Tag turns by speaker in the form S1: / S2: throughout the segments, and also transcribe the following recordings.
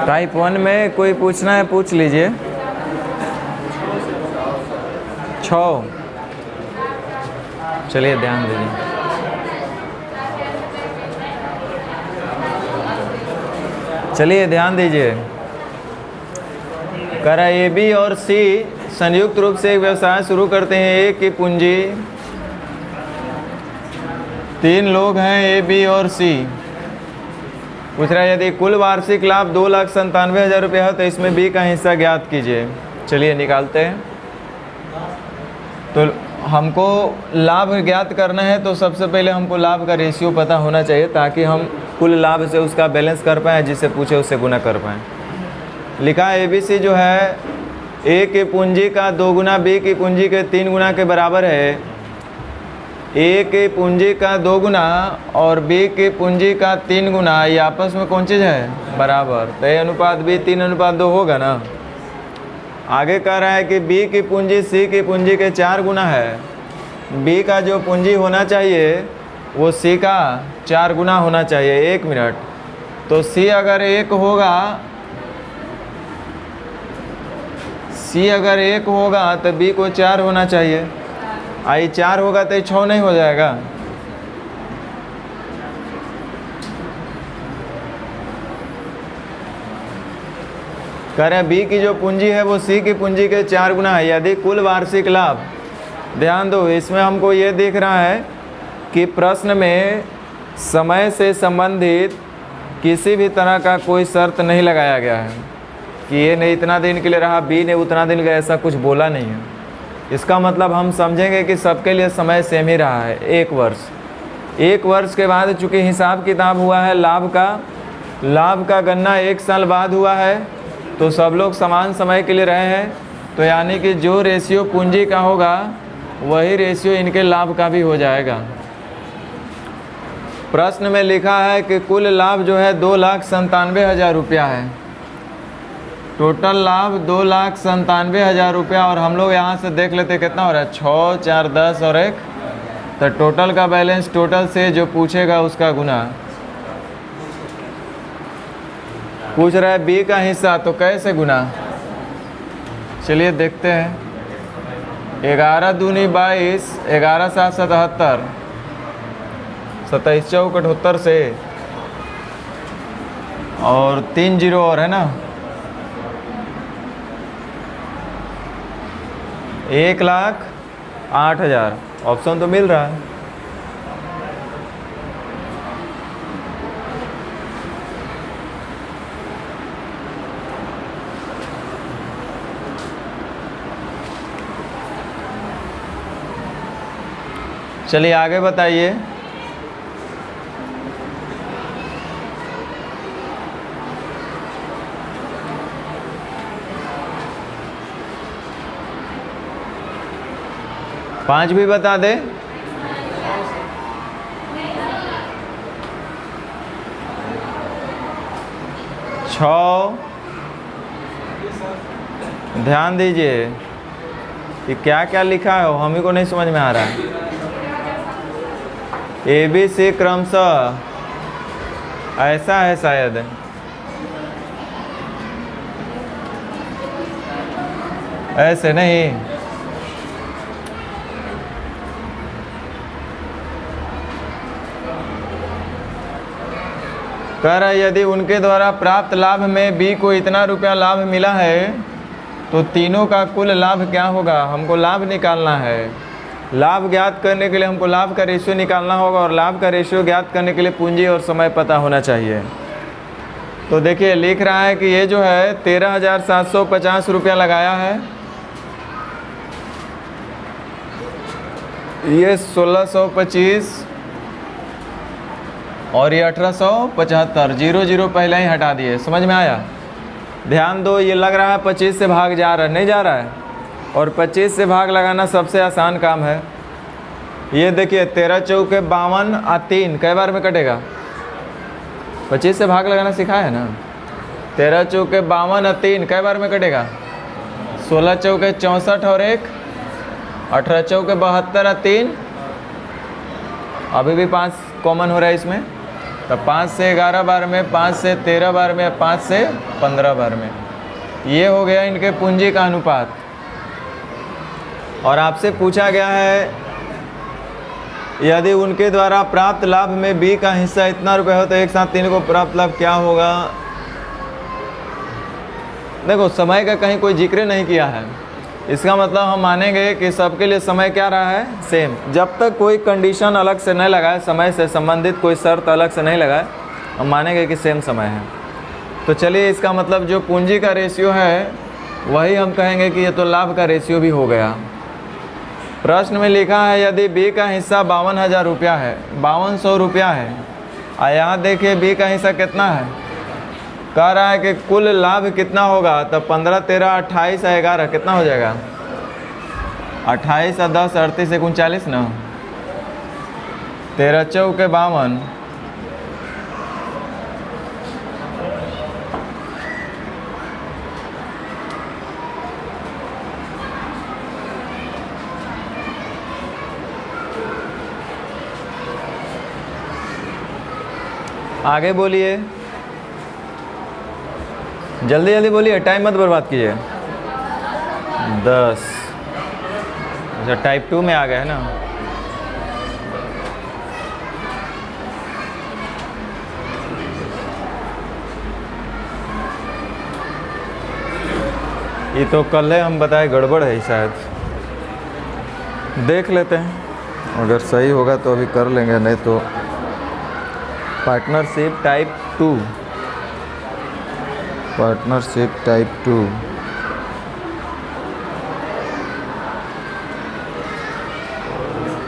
S1: Type 1 में कोई पूछना है पूछ लीजिए। 6। चलिए ध्यान दीजिए। चलिए ध्यान दीजिए। करा ए बी और सी संयुक्त रूप से एक व्यवसाय शुरू करते हैं। ए की पूंजी, 3 लोग हैं ए बी और सी। पूछ रहा है यदि कुल वार्षिक लाभ 2,97,000 रुपये है तो इसमें बी का हिस्सा ज्ञात कीजिए। चलिए निकालते हैं। तो हमको लाभ ज्ञात करना है तो सबसे पहले हमको लाभ का रेशियो पता होना चाहिए ताकि हम कुल लाभ से उसका बैलेंस कर पाएँ, जिससे पूछे उससे गुना कर पाएँ। लिखा ए बी सी जो है ए की पूंजी का 2 गुना बी की पूंजी के 3 गुना के बराबर है। ए की पूंजी का 2 गुना और बी की पूंजी का 3 गुना, ये आपस में कौन चीज़ है? बराबर। तो ए अनुपात बी 3:2 होगा ना। आगे कह रहा है कि बी की पूंजी सी की पूंजी के 4 गुना है। बी का जो पूंजी होना चाहिए वो सी का 4 गुना होना चाहिए। 1 मिनट। तो सी अगर 1 होगा, सी अगर 1 होगा तो बी को 4 होना चाहिए। आई 4 होगा तो 6 नहीं हो जाएगा। कह रहे हैं बी की जो पूंजी है वो सी की पूंजी के 4 गुना है। यदि कुल वार्षिक लाभ, ध्यान दो, इसमें हमको ये दिख रहा है कि प्रश्न में समय से संबंधित किसी भी तरह का कोई शर्त नहीं लगाया गया है कि ये ने इतना दिन के लिए रहा, बी ने उतना दिन के लिए, ऐसा कुछ बोला नहीं है। इसका मतलब हम समझेंगे कि सबके लिए समय सेम ही रहा है, 1 वर्ष। 1 वर्ष के बाद चूँकि हिसाब किताब हुआ है लाभ का गणना 1 साल बाद हुआ है, तो सब लोग समान समय के लिए रहे हैं। तो यानी कि जो रेशियो पूंजी का होगा वही रेशियो इनके लाभ का भी हो जाएगा। प्रश्न में लिखा है कि कुल लाभ जो है 2,97,000 रुपया है। टोटल लाभ 2,97,000 रुपया, और हम लोग यहाँ से देख लेते कितना हो रहा है, 6, 4, 10 और 1। तो टोटल का बैलेंस टोटल से जो पूछेगा उसका गुना। पूछ रहा है बी का हिस्सा, तो कैसे गुना? चलिए देखते हैं। 11 दूनी 22, 11 7 77, 27 चौक 78 से, और 3 जीरो और है ना, 1,08,000। ऑप्शन तो मिल रहा है। चलिए आगे बताइए। पाँच भी बता दे। ध्यान दीजिए कि क्या क्या लिखा है हम ही को नहीं समझ में आ रहा है। ए बी सी क्रमशः, ऐसा है शायद, ऐसे नहीं। कह रहा है यदि उनके द्वारा प्राप्त लाभ में बी को इतना रुपया लाभ मिला है तो तीनों का कुल लाभ क्या होगा? हमको लाभ निकालना है। लाभ ज्ञात करने के लिए हमको लाभ का रेशियो निकालना होगा, और लाभ का रेशियो ज्ञात करने के लिए पूंजी और समय पता होना चाहिए। तो देखिए लिख रहा है कि ये जो है 13,750 रुपया लगाया है, ये 1,625 और ये 1,875। 0 पहले ही हटा दिए। समझ में आया? ध्यान दो, ये लग रहा है 25 से भाग जा रहा है, नहीं जा रहा है, और 25 से भाग लगाना सबसे आसान काम है। ये देखिए 13 चौके 52 और 3 कई बार में कटेगा? 25 से भाग लगाना सिखाया है ना। 13 चौके 52 और 3 कई बार में कटेगा? 16 चौके 64 और 1, 18 चौके 72 और 3, अभी भी 5 कॉमन हो रहा है इसमें। तो 5 से 11 बार में, 5 से 13 बार में, 5 से 15 बार में। ये हो गया इनके पूंजी का अनुपात। और आपसे पूछा गया है यदि उनके द्वारा प्राप्त लाभ में बी का हिस्सा इतना रुपए हो तो एक साथ तीन को प्राप्त लाभ क्या होगा। देखो समय का कहीं कोई जिक्र नहीं किया है, इसका मतलब हम मानेंगे कि सबके लिए समय क्या रहा है, सेम। जब तक कोई कंडीशन अलग से नहीं लगाए, समय से संबंधित कोई शर्त अलग से नहीं लगाए, हम मानेंगे कि सेम समय है। तो चलिए इसका मतलब जो पूंजी का रेशियो है वही हम कहेंगे कि ये तो लाभ का रेशियो भी हो गया। प्रश्न में लिखा है यदि बी का हिस्सा 52,000 रुपया है, 5200 रुपया है, और यहाँ देखिए बी का हिस्सा कितना है, कह रहा है कि कुल लाभ कितना होगा। तो 15, 13, 28 और 11 कितना हो जाएगा, 28 और 10 38 39 ना, 13 चौके 52, आगे बोलिए, जल्दी जल्दी बोलिए, टाइम मत बर्बाद कीजिए। 10, अच्छा टाइप 2 में आ गया है ना। ये तो कल है हम बताए गड़बड़ है शायद, देख लेते हैं, अगर सही होगा तो अभी कर लेंगे, नहीं तो पार्टनरशिप टाइप 2, पार्टनरशिप टाइप 2।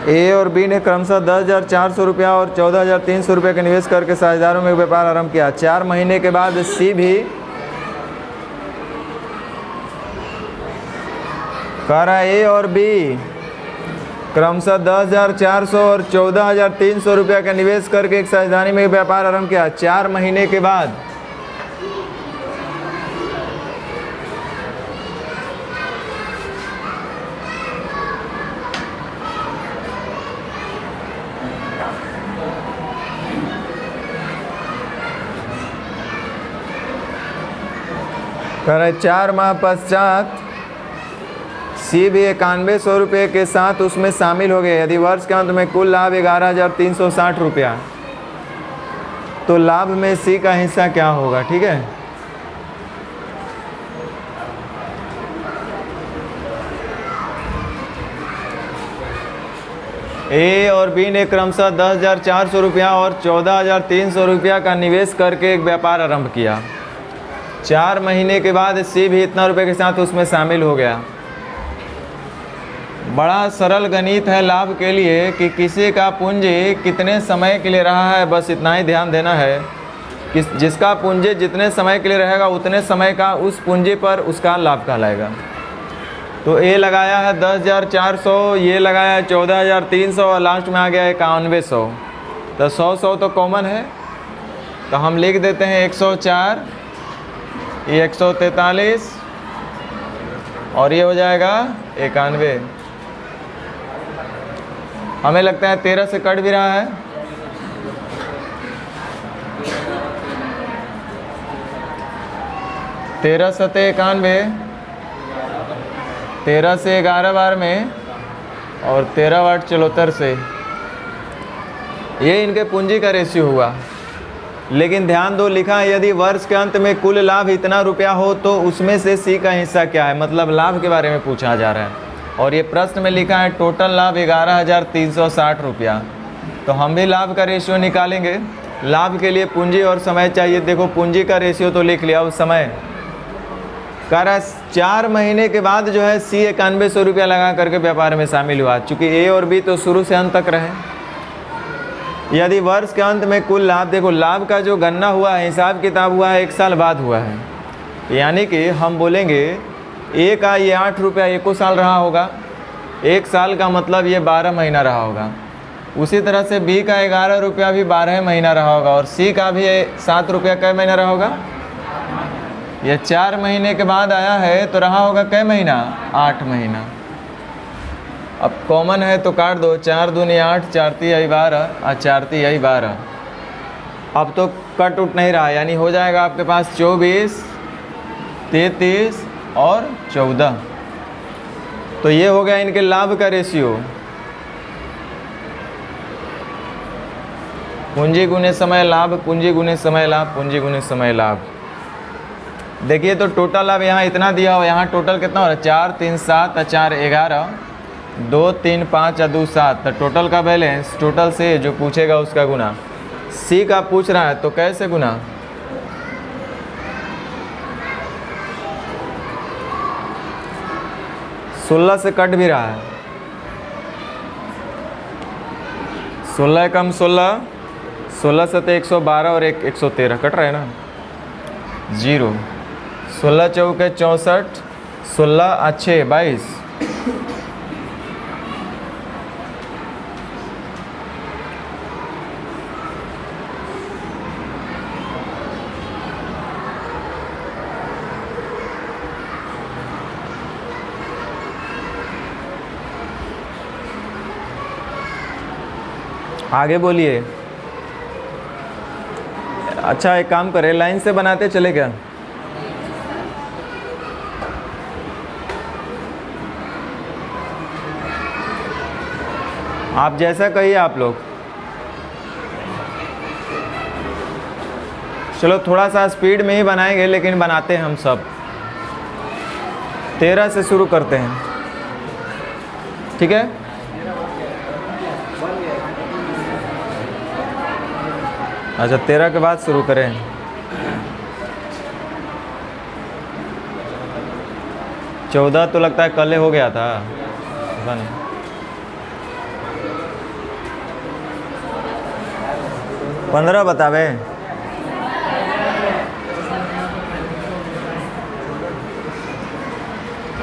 S1: ए और बी ने क्रमशः 10,400 रुपया और 14,300 रुपये का निवेश करके साझेदारों में व्यापार आरंभ किया। 4 महीने के बाद सी भी कह रहा है ए और बी क्रमशः 10,400 और 14,300 रुपया का निवेश करके एक साझेदारी में व्यापार आरंभ किया। 4 महीने के बाद कह रहा है 4 माह पश्चात सी भी 9100 रुपये के साथ उसमें शामिल हो गए। यदि वर्ष के अंत में कुल लाभ 11,360 रुपया, तो लाभ में सी का हिस्सा क्या होगा। ठीक है, ए और बी ने क्रमशः 10,400 रुपया और 14,300 रुपया का निवेश करके एक व्यापार आरंभ किया। 4 महीने के बाद सी भी इतना रुपये के साथ उसमें शामिल हो गया। बड़ा सरल गणित है लाभ के लिए कि किसी का पूंजी कितने समय के लिए रहा है, बस इतना ही ध्यान देना है कि जिसका पूंजी जितने समय के लिए रहेगा उतने समय का उस पूंजी पर उसका लाभ कहलाएगा। तो ए लगाया है 10,400, ये लगाया है 14,300 और लास्ट में आ गया है 9100। तो 100 तो कॉमन है, तो हम लिख देते हैं 104, ये 143 और ये हो जाएगा 91। हमें लगता है 13 से कट भी रहा है, तेरह 7 91, 13 से 11 बार में और 13 8 74 से, ये इनके पूंजी का रेशियो हुआ। लेकिन ध्यान दो, लिखा है यदि वर्ष के अंत में कुल लाभ इतना रुपया हो तो उसमें से सी का हिस्सा क्या है, मतलब लाभ के बारे में पूछा जा रहा है। और ये प्रश्न में लिखा है टोटल लाभ 11,360 रुपया। तो हम भी लाभ का रेशियो निकालेंगे। लाभ के लिए पूंजी और समय चाहिए। देखो पूंजी का रेशियो तो लिख लिया, अब समय कह रहा है 4 महीने के बाद जो है सी 9100 रुपया लगा करके व्यापार में शामिल हुआ। चूँकि ए और बी तो शुरू से अंत तक रहे। यदि वर्ष के अंत में कुल लाभ, देखो लाभ का जो गणना हुआ है, हिसाब किताब हुआ है 1 साल बाद हुआ है, यानी कि हम बोलेंगे ए का ये 8 रुपया एको साल रहा होगा, 1 साल का मतलब ये 12 महीना रहा होगा। उसी तरह से बी का 11 रुपया भी 12 महीना रहा होगा और सी का भी 7 रुपया कै महीना रहा होगा। ये 4 महीने के बाद आया है तो रहा होगा कै महीना, 8 महीना। अब कॉमन है तो काट दो, 4 दूनी 8, 4 तिहाई 12 और 4 तिहाई 12। अब तो कट उठ नहीं रहा, यानी हो जाएगा आपके पास 24, 33 और 14। तो ये हो गया इनके लाभ का रेशियो, पूंजी गुने समय लाभ, पूंजी गुने समय लाभ, पूंजी गुने समय लाभ। देखिए तो टोटल अब यहाँ इतना दिया हो, यहाँ टोटल कितना हो रहा है 4 3 7 और 4 11, 2 3 5 और 2 7। तो टोटल का बैलेंस टोटल से जो पूछेगा उसका गुना। सी का पूछ रहा है तो कैसे गुना, सोलह से कट भी रहा है, 16 कम 16, 16 से तो 112 और 113 कट रहा है ना, 0, 16 चौके 64, 16 अच्छे 22। आगे बोलिए। अच्छा एक काम करें, लाइन से बनाते चले क्या? आप जैसा कहिए आप लोग। चलो थोड़ा सा स्पीड में ही बनाएंगे, लेकिन बनाते हैं हम सब। 13 से शुरू करते हैं, ठीक है? अच्छा 13 के बाद शुरू करें। चौदह तो लगता है कल हो गया था, पता नहीं। पंद्रह बतावे।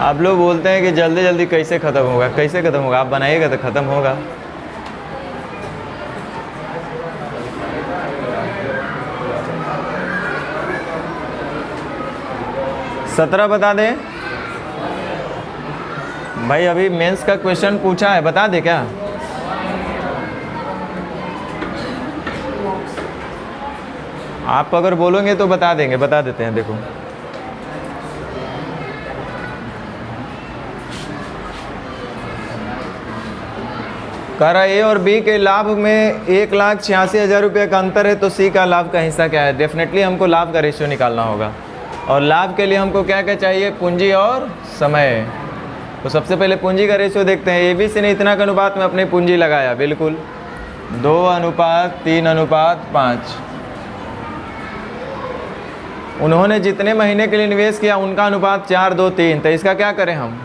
S1: आप लोग बोलते हैं कि जल्दी जल्दी कैसे ख़त्म होगा, कैसे ख़त्म होगा? आप बनाइएगा तो ख़त्म होगा। 17 बता दें भाई, अभी मेंस का क्वेश्चन पूछा है, बता दे क्या? आप अगर बोलोगे तो बता देंगे, बता देते हैं। देखो कह रहा ए और बी के लाभ में 1,86,000 रुपये का अंतर है, तो सी का लाभ का हिस्सा क्या है? डेफिनेटली हमको लाभ का रेशियो निकालना होगा, और लाभ के लिए हमको क्या क्या चाहिए? पूंजी और समय। तो सबसे पहले पूंजी का रेशियो देखते हैं। ABC ने इतना के अनुपात में अपनी पूंजी लगाया, बिल्कुल 2:3:5। उन्होंने जितने महीने के लिए निवेश किया उनका अनुपात 4:2:3। तो इसका क्या करें हम?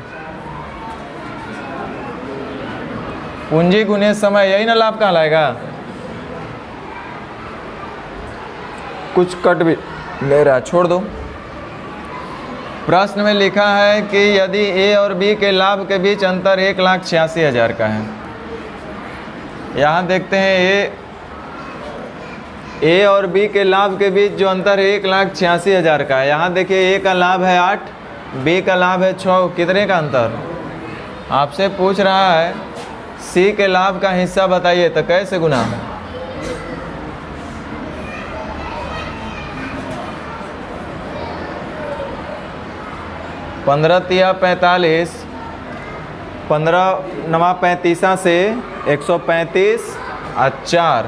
S1: पूंजी गुने समय, यही ना लाभ कहलाएगा। कुछ कट भी ले रहा, छोड़ दो। प्रश्न में लिखा है कि यदि ए और बी के लाभ के बीच अंतर 1,86,000 का है। यहाँ देखते हैं ए और बी के लाभ के बीच जो अंतर है 1,86,000 का है। यहाँ देखिए ए का लाभ है 8, बी का लाभ है 6, कितने का अंतर? आपसे पूछ रहा है सी के लाभ का हिस्सा बताइए, तो कैसे गुना? पंद्रह तिया 45, 15 35 से 135 और 4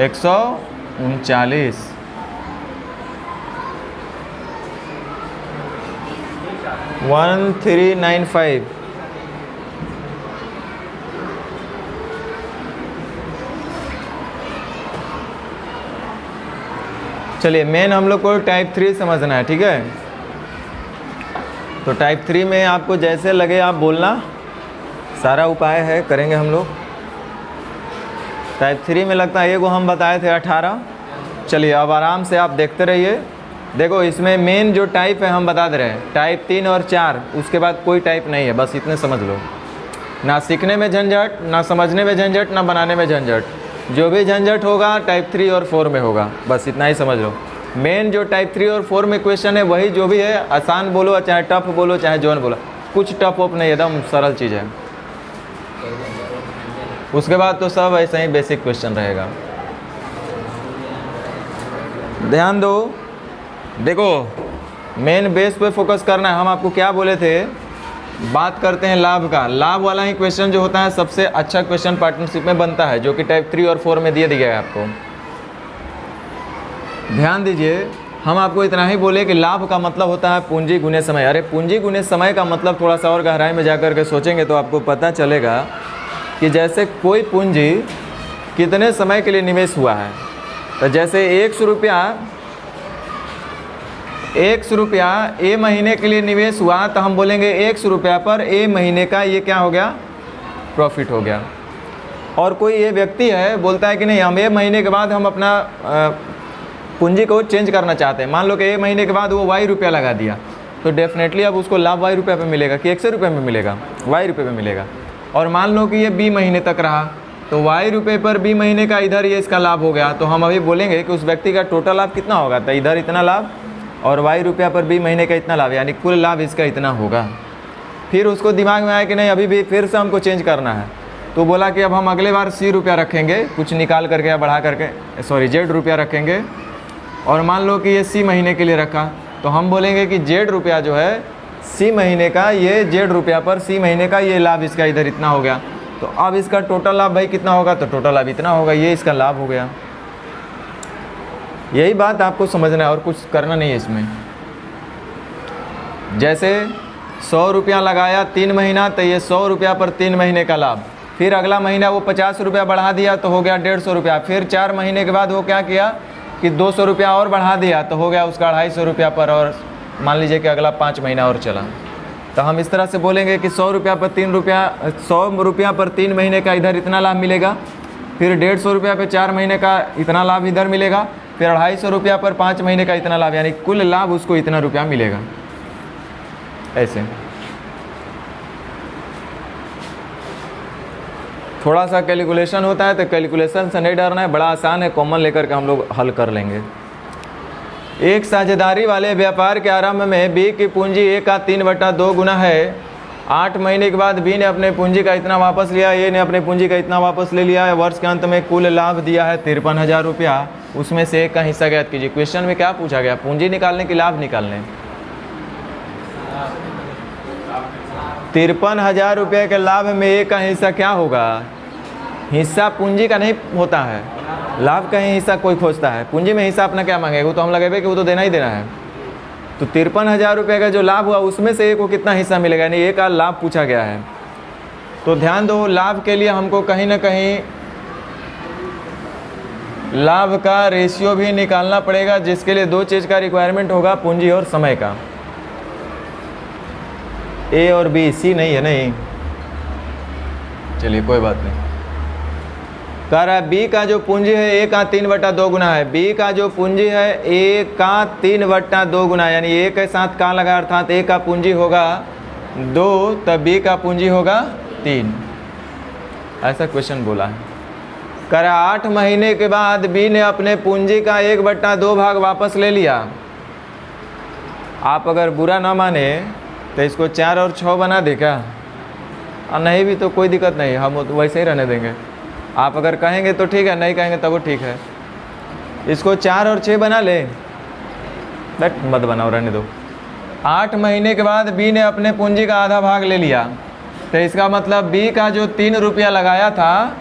S1: 139। वन 395। चलिए मेन हम लोग को टाइप 3 समझना है, ठीक है? तो टाइप 3 में आपको जैसे लगे आप बोलना, सारा उपाय है, करेंगे हम लोग। टाइप 3 में लगता है ये को हम बताए थे 18। चलिए अब आराम से आप देखते रहिए। देखो इसमें मेन जो टाइप है हम बता दे रहे हैं, टाइप 3 और 4, उसके बाद कोई टाइप नहीं है, बस इतने समझ लो। ना सीखने में झंझट, ना समझने में झंझट, ना बनाने में झंझट। जो भी झंझट होगा टाइप 3 और 4 में होगा, बस इतना ही समझ लो। मेन जो टाइप 3 और 4 में क्वेश्चन है वही जो भी है, आसान बोलो चाहे टफ बोलो चाहे जौन बोलो, कुछ टफ ऑफ नहीं, एकदम सरल चीज़ है। उसके बाद तो सब ऐसा ही बेसिक क्वेश्चन रहेगा। ध्यान दो, देखो मेन बेस पे फोकस करना है। हम आपको क्या बोले थे, बात करते हैं लाभ का। लाभ वाला ही क्वेश्चन जो होता है सबसे अच्छा क्वेश्चन पार्टनरशिप में बनता है, जो कि टाइप 3 और 4 में दिया गया है आपको। ध्यान दीजिए, हम आपको इतना ही बोले कि लाभ का मतलब होता है पूंजी गुने समय। अरे पूंजी गुने समय का मतलब थोड़ा सा और गहराई में जाकर के सोचेंगे तो आपको पता चलेगा कि जैसे कोई पूंजी कितने समय के लिए निवेश हुआ है। तो जैसे 100 रुपया ए महीने के लिए निवेश हुआ, तो हम बोलेंगे 100 रुपया पर ए महीने का ये क्या हो गया, प्रॉफिट हो गया। और कोई ये व्यक्ति है बोलता है कि नहीं, हम ए महीने के बाद हम अपना पूंजी को चेंज करना चाहते हैं। मान लो कि ए महीने के बाद वो वाई रुपया लगा दिया, तो डेफिनेटली अब उसको लाभ वाई रुपये पे मिलेगा कि 100 रुपये में मिलेगा, वाई रुपये पे मिलेगा। और मान लो कि ये बी महीने तक रहा, तो वाई रुपये पर बी महीने का इधर ये इसका लाभ हो गया। तो हम अभी बोलेंगे कि उस व्यक्ति का टोटल लाभ कितना होगा, तो इधर इतना लाभ और वाई रुपया पर बी महीने का इतना लाभ, यानी कुल लाभ इसका इतना होगा। फिर उसको दिमाग में आया कि नहीं अभी भी फिर से हमको चेंज करना है, तो बोला कि अब हम अगले बार सी रुपया रखेंगे, कुछ निकाल करके या बढ़ा करके, सॉरी जेड रुपया रखेंगे। और मान लो कि ये सी महीने के लिए रखा, तो हम बोलेंगे कि जेड रुपया जो है सी महीने का, ये जेड रुपया पर सी महीने का ये लाभ इसका इधर इतना हो गया। तो अब इसका टोटल लाभ भाई कितना होगा, तो टोटल लाभ इतना होगा, ये इसका लाभ हो गया। यही बात आपको समझना है और कुछ करना नहीं है इसमें। जैसे 100 रुपया लगाया 3 महीना, तो ये 100 रुपया पर 3 महीने का लाभ। फिर अगला महीना वो 50 रुपया बढ़ा दिया तो हो गया 150 रुपया। फिर 4 महीने के बाद वो क्या किया कि 200 रुपया और बढ़ा दिया, तो हो गया उसका 250 रुपया पर। और मान लीजिए कि अगला 5 महीना और चला, तो हम इस तरह से बोलेंगे कि 100 रुपया पर 3 महीने का इधर इतना लाभ मिलेगा। फिर 150 रुपया पर 4 महीने का इतना लाभ इधर मिलेगा। फिर 250 रुपया पर 5 महीने का इतना लाभ, यानी कुल लाभ उसको इतना रुपया मिलेगा। ऐसे थोड़ा सा कैलकुलेशन होता है, तो कैलकुलेशन से नहीं डरना है, बड़ा आसान है, कॉमन लेकर के हम लोग हल कर लेंगे। एक साझेदारी वाले व्यापार के आरंभ में बी की पूंजी ए का 3/2 गुना है। 8 महीने के बाद बी ने अपने पूंजी का इतना वापस लिया, ए ने अपने पूंजी का इतना वापस ले लिया है। वर्ष के अंत में कुल लाभ दिया है 53,000 रुपया, उसमें से एक का हिस्सा ज्ञात कीजिए। क्वेश्चन में क्या पूछा गया, पूंजी निकालने की लाभ निकालने। 53,000 रुपये के लाभ में एक का हिस्सा क्या होगा, हिस्सा पूंजी का नहीं होता है, लाभ का ही हिस्सा कोई खोजता है। पूंजी में हिस्सा अपना क्या मांगेगा, वो तो हम लगेगा कि वो तो देना ही देना है। तो 53,000 रुपये का जो लाभ हुआ उसमें से एक को कितना हिस्सा मिलेगा, यानी एक का लाभ पूछा गया है। तो ध्यान दो, लाभ के लिए हमको कहीं ना कहीं लाभ का रेशियो भी निकालना पड़ेगा, जिसके लिए 2 चीज़ का रिक्वायरमेंट होगा, पूंजी और समय का। ए और बी, सी नहीं है, नहीं, चलिए कोई बात नहीं। कह रहा है बी का जो पूंजी है ए का 3/2 गुना है। बी का जो पूंजी है ए का 3/2 गुना, यानी ए के साथ का लगा, अर्थात ए का पूंजी होगा 2, तब बी का पूंजी होगा 3। ऐसा क्वेश्चन बोला है। कह रहा 8 महीने के बाद बी ने अपने पूंजी का 1/2 भाग वापस ले लिया। आप अगर बुरा ना माने तो इसको 4 और 6 बना दे क्या, और नहीं भी तो कोई दिक्कत नहीं, हम तो वैसे ही रहने देंगे। आप अगर कहेंगे तो ठीक है, नहीं कहेंगे तब वो ठीक है। इसको 4 और 6 बना ले, बट मत बनाओ, रहने दो। 8 महीने के बाद बी ने अपने पूंजी का आधा भाग ले लिया, तो इसका मतलब बी का जो 3 रुपया लगाया था,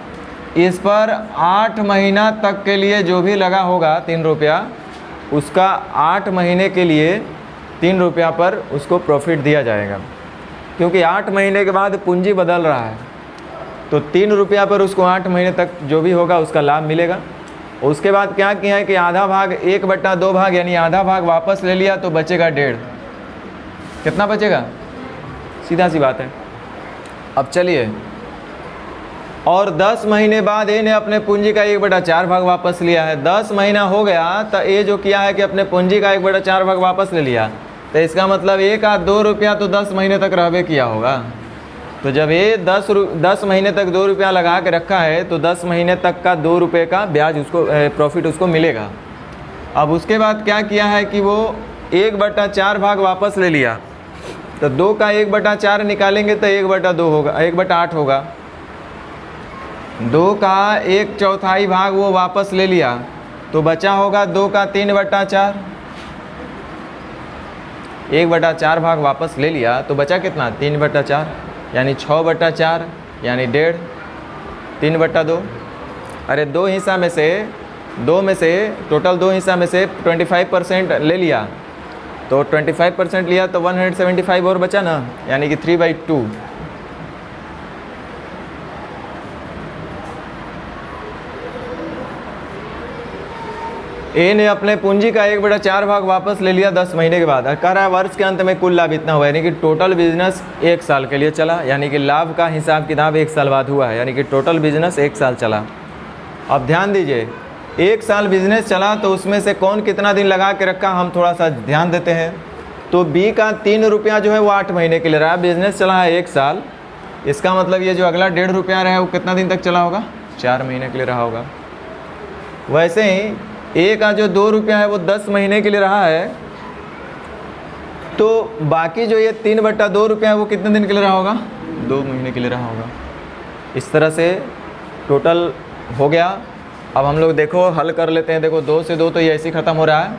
S1: इस पर 8 महीना तक के लिए जो भी लगा होगा 3 रुपया, उसका 8 महीने के लिए 3 रुपया पर उसको प्रॉफिट दिया जाएगा। क्योंकि 8 महीने के बाद पूंजी बदल रहा है, तो 3 रुपया पर उसको 8 महीने तक जो भी होगा उसका लाभ मिलेगा। उसके बाद क्या किया है कि आधा भाग 1/2 भाग, यानी आधा भाग वापस ले लिया, तो बचेगा 1.5। कितना बचेगा, सीधा सी बात है। अब चलिए, और 10 महीने बाद ए ने अपने पूंजी का 1/4 भाग वापस लिया है। 10 महीना हो गया तो ए जो किया है कि अपने पूंजी का 1/4 भाग वापस ले लिया, तो इसका मतलब ए का 2 रुपया तो 10 महीने तक रहबे किया होगा। तो जब ये 10 महीने तक 2 रुपया लगा के रखा है, तो 10 महीने तक का 2 रुपये का ब्याज उसको प्रॉफिट उसको मिलेगा। अब उसके बाद क्या किया है कि वो 1/4 भाग वापस ले लिया, तो 2 का 1/4 निकालेंगे तो 1/2 होगा, 1/8 होगा। 2 का 1/4 भाग वो वापस ले लिया, तो बचा होगा 2 का 3/4, 1/4 भाग वापस ले लिया तो बचा कितना 3/4, यानी 6/4 यानी 1.5, 3/2। अरे 2 हिस्सा में से टोटल 2 हिस्सा में से 25% ले लिया, तो 25% लिया तो 175 और बचा ना, यानी कि 3/2। ए ने अपने पूंजी का 1/4 भाग वापस ले लिया 10 महीने के बाद। कह रहा है वर्ष के अंत में कुल लाभ इतना हुआ, यानी कि टोटल बिजनेस 1 साल के लिए चला, यानी कि लाभ का हिसाब किताब 1 साल बाद हुआ है, यानी कि टोटल बिजनेस 1 साल चला। अब ध्यान दीजिए, 1 साल बिजनेस चला तो उसमें से कौन कितना दिन लगा के रखा, हम थोड़ा सा ध्यान देते हैं। तो बी का 3 रुपया जो है वो 8 महीने के लिए रहा। बिजनेस चला है 1 साल, इसका मतलब ये जो अगला 1.5 रुपया रहा है वो कितना दिन तक चला होगा, 4 महीने के लिए रहा होगा। वैसे ही ए का जो 2 रुपया है वो 10 महीने के लिए रहा है, तो बाकी जो ये 3/2 रुपया है वो कितने दिन के लिए रहा होगा, 2 महीने के लिए रहा होगा। इस तरह से टोटल हो गया। अब हम लोग देखो हल कर लेते हैं। देखो 2 से 2 तो ये ऐसे ही ख़त्म हो रहा है।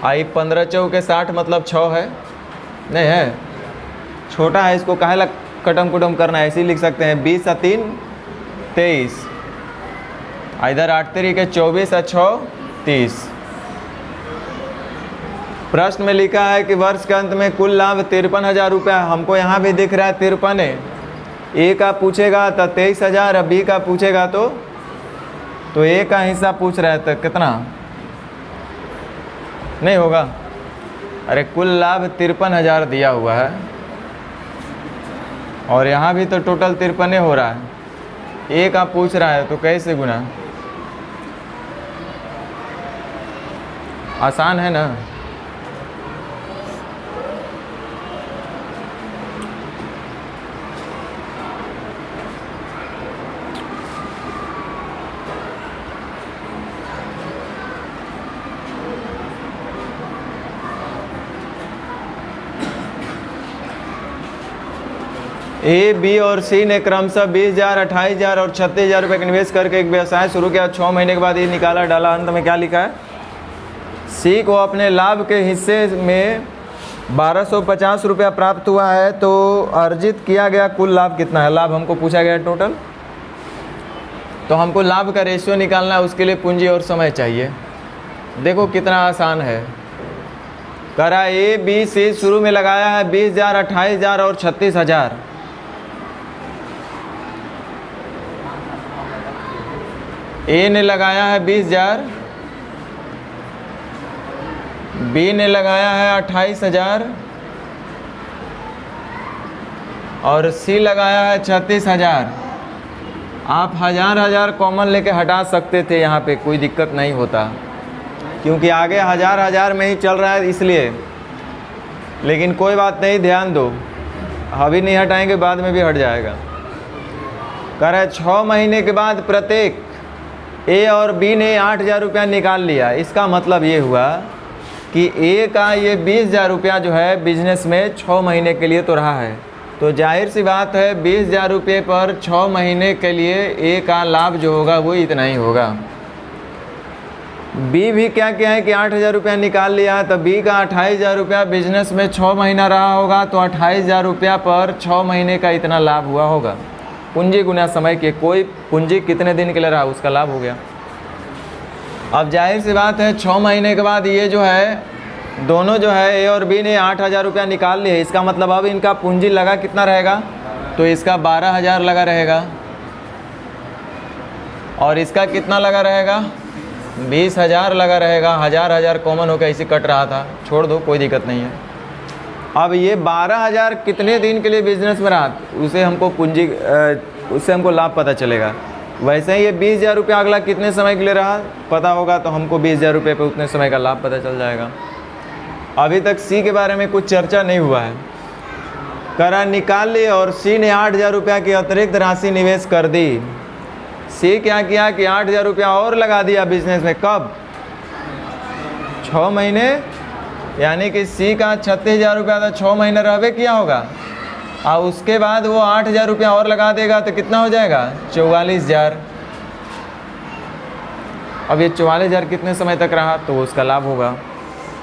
S1: आई 15 चौके 60 मतलब 6 है, नहीं है, छोटा है, इसको काहे ला कटम कुटम करना है, ऐसे ही लिख सकते हैं। 20 और 3 23, इधर 8 तरीके 24 और 6 30। प्रश्न में लिखा है कि वर्ष के अंत में कुल लाभ 53,000 रुपया। हमको यहाँ भी दिख रहा है 53 है। ए का पूछेगा तो 23,000, और बी का पूछेगा तो ए का हिस्सा पूछ रहा है तो कितना नहीं होगा। अरे कुल लाभ 53,000 दिया हुआ है और यहाँ भी तो टोटल 53 हो रहा है। ए का पूछ रहा है तो कैसे गुना, आसान है ना। ए, बी और सी ने क्रमशः 20,000, 28,000 और 36,000 रुपये का निवेश करके एक व्यवसाय शुरू किया। 6 महीने के बाद ये निकाला डाला। अंत में क्या लिखा है, सी को अपने लाभ के हिस्से में 1250 रुपया प्राप्त हुआ है। तो अर्जित किया गया कुल लाभ कितना है, लाभ हमको पूछा गया टोटल, तो हमको लाभ का रेशियो निकालना है, उसके लिए पूंजी और समय चाहिए। देखो कितना आसान है। करा ए, बी, सी शुरू में लगाया है 20,000, 28,000 और 36,000। ए ने लगाया है 20,000, बी ने लगाया है 28,000 और सी लगाया है 36,000। आप हजार कॉमन लेके हटा सकते थे, यहाँ पे कोई दिक्कत नहीं होता, क्योंकि आगे हजार में ही चल रहा है इसलिए। लेकिन कोई बात नहीं, ध्यान दो, अभी नहीं हटाएंगे बाद में भी हट जाएगा। कह रहा है 6 महीने के बाद प्रत्येक ए और बी ने 8,000 रुपया निकाल लिया। इसका मतलब ये हुआ कि ए का ये 20,000 रुपया जो है बिजनेस में 6 महीने के लिए तो रहा है, तो जाहिर सी बात है 20,000 रुपये पर 6 महीने के लिए ए का लाभ जो होगा वो इतना ही होगा। बी भी क्या किया है कि 8,000 रुपया निकाल लिया है, तो बी का 28,000 रुपया बिजनेस में 6 महीना रहा होगा, तो 28,000 रुपया पर 6 महीने का इतना लाभ हुआ होगा। पूंजी गुना समय के, कोई पूंजी कितने दिन के लिए रहा उसका लाभ हो गया। अब जाहिर सी बात है 6 महीने के बाद ये जो है दोनों जो है ए और बी ने 8,000 रुपया निकाल लिए। इसका मतलब अब इनका पूंजी लगा कितना रहेगा, तो इसका 12,000 लगा रहेगा और इसका कितना लगा रहेगा, 20,000 लगा रहेगा। हजार कॉमन होकर इसी कट रहा था, छोड़ दो कोई दिक्कत नहीं है। अब ये 12,000 कितने दिन के लिए बिजनेस में रहा उसे हमको पूंजी उससे हमको लाभ पता चलेगा। वैसे ही ये 20,000 रुपया अगला कितने समय के लिए रहा पता होगा, तो हमको 20,000 रुपये पे उतने समय का लाभ पता चल जाएगा। अभी तक सी के बारे में कुछ चर्चा नहीं हुआ है। करा निकाल ली और सी ने 8,000 रुपया की अतिरिक्त राशि निवेश कर दी। सी क्या किया कि 8,000 रुपया और लगा दिया बिजनेस में। कब, 6 महीने, यानी कि सी का 36,000 रुपया था, 6 महीने रहबे किया होगा, और उसके बाद वो 8,000 रुपया और लगा देगा तो कितना हो जाएगा, 44,000। अब ये 44,000 कितने समय तक रहा, तो उसका लाभ होगा।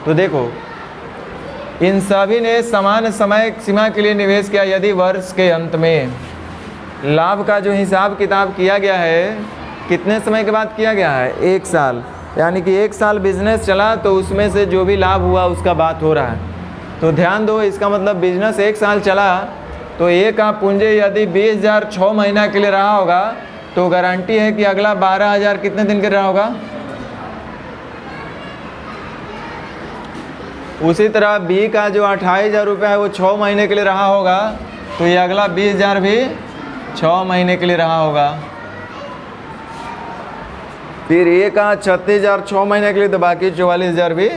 S1: तो देखो इन सभी ने समान समय सीमा के लिए निवेश किया। यदि वर्ष के अंत में लाभ का जो हिसाब किताब किया गया है, कितने समय के बाद किया गया है, 1 साल, यानी कि 1 साल बिजनेस चला तो उसमें से जो भी लाभ हुआ उसका बात हो रहा है। तो ध्यान दो, इसका मतलब बिजनेस 1 साल चला तो ए का पूंजी यदि 20,000 6 महीना के लिए रहा होगा तो गारंटी है कि अगला 12,000 कितने दिन के रहा होगा। उसी तरह बी का जो 28,000 रुपये है वो 6 महीने के लिए रहा होगा, तो ये अगला 20,000 भी 6 महीने के लिए रहा होगा। फिर ए का 36,000 6 महीने के लिए, तो बाकी 44,000 भी।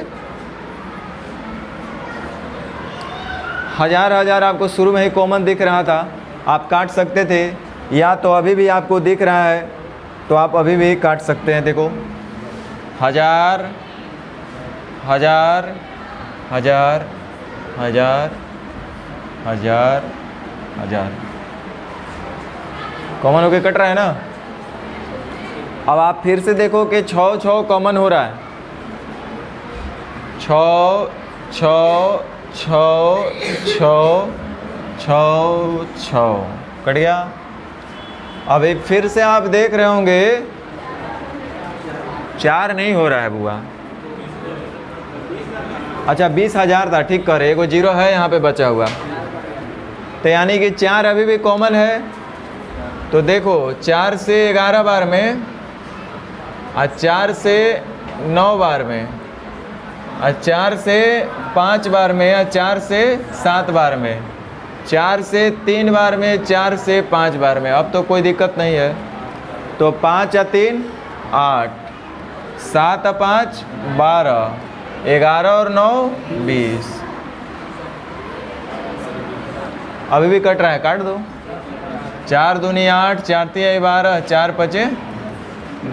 S1: हजार आपको शुरू में ही कॉमन दिख रहा था, आप काट सकते थे, या तो अभी भी आपको दिख रहा है तो आप अभी भी काट सकते हैं। देखो 1000 1000 1000 1000 1000 1000 कॉमन होके कट रहा है ना। अब आप फिर से देखो कि 6 6 कॉमन हो रहा है, 6 6 6 6 6 6 कट गया। अभी फिर से आप देख रहे होंगे 4 नहीं हो रहा है बुआ। अच्छा 20,000 था, ठीक कर, एगो 0 है यहाँ पे बचा हुआ, तो यानी कि 4 अभी भी कॉमन है। तो देखो 4 से 11 बार में, और 4 से 9 बार में, और 4 से 5 बार में, और 4 से 7 बार में, 4 से 3 बार में, 4 से 5 बार में। अब तो कोई दिक्कत नहीं है। तो 5 और 3 8, 7 और 5 12, 11 और 9 20। अभी भी कट रहा है, काट दो। 4 दूनी 8, 4 तिया 12, 4 पचे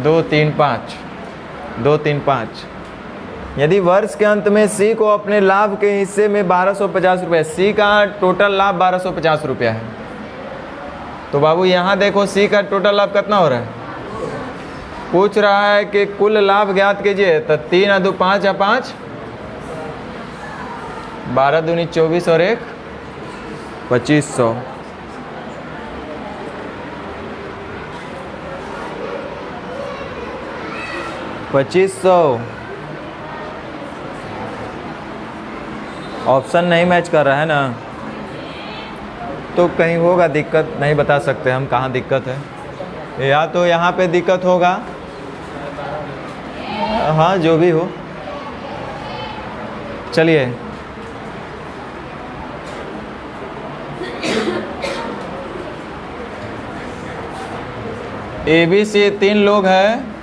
S1: 2 3 5, 2 3 5। यदि वर्ष के अंत में सी को अपने लाभ के हिस्से में 1250 रुपये, सी का टोटल लाभ 1250 रुपया है, तो बाबू यहाँ देखो सी का टोटल लाभ कितना हो रहा है। पूछ रहा है कि कुल लाभ ज्ञात कीजिए, तो 3 और 2 5 और 5 12 दूनी 24 और 1 2500। ऑप्शन नहीं मैच कर रहा है ना, तो कहीं होगा दिक्कत, नहीं बता सकते हम कहाँ दिक्कत है। या तो यहाँ पे दिक्कत होगा, हाँ जो भी हो। चलिए ABC 3 लोग हैं,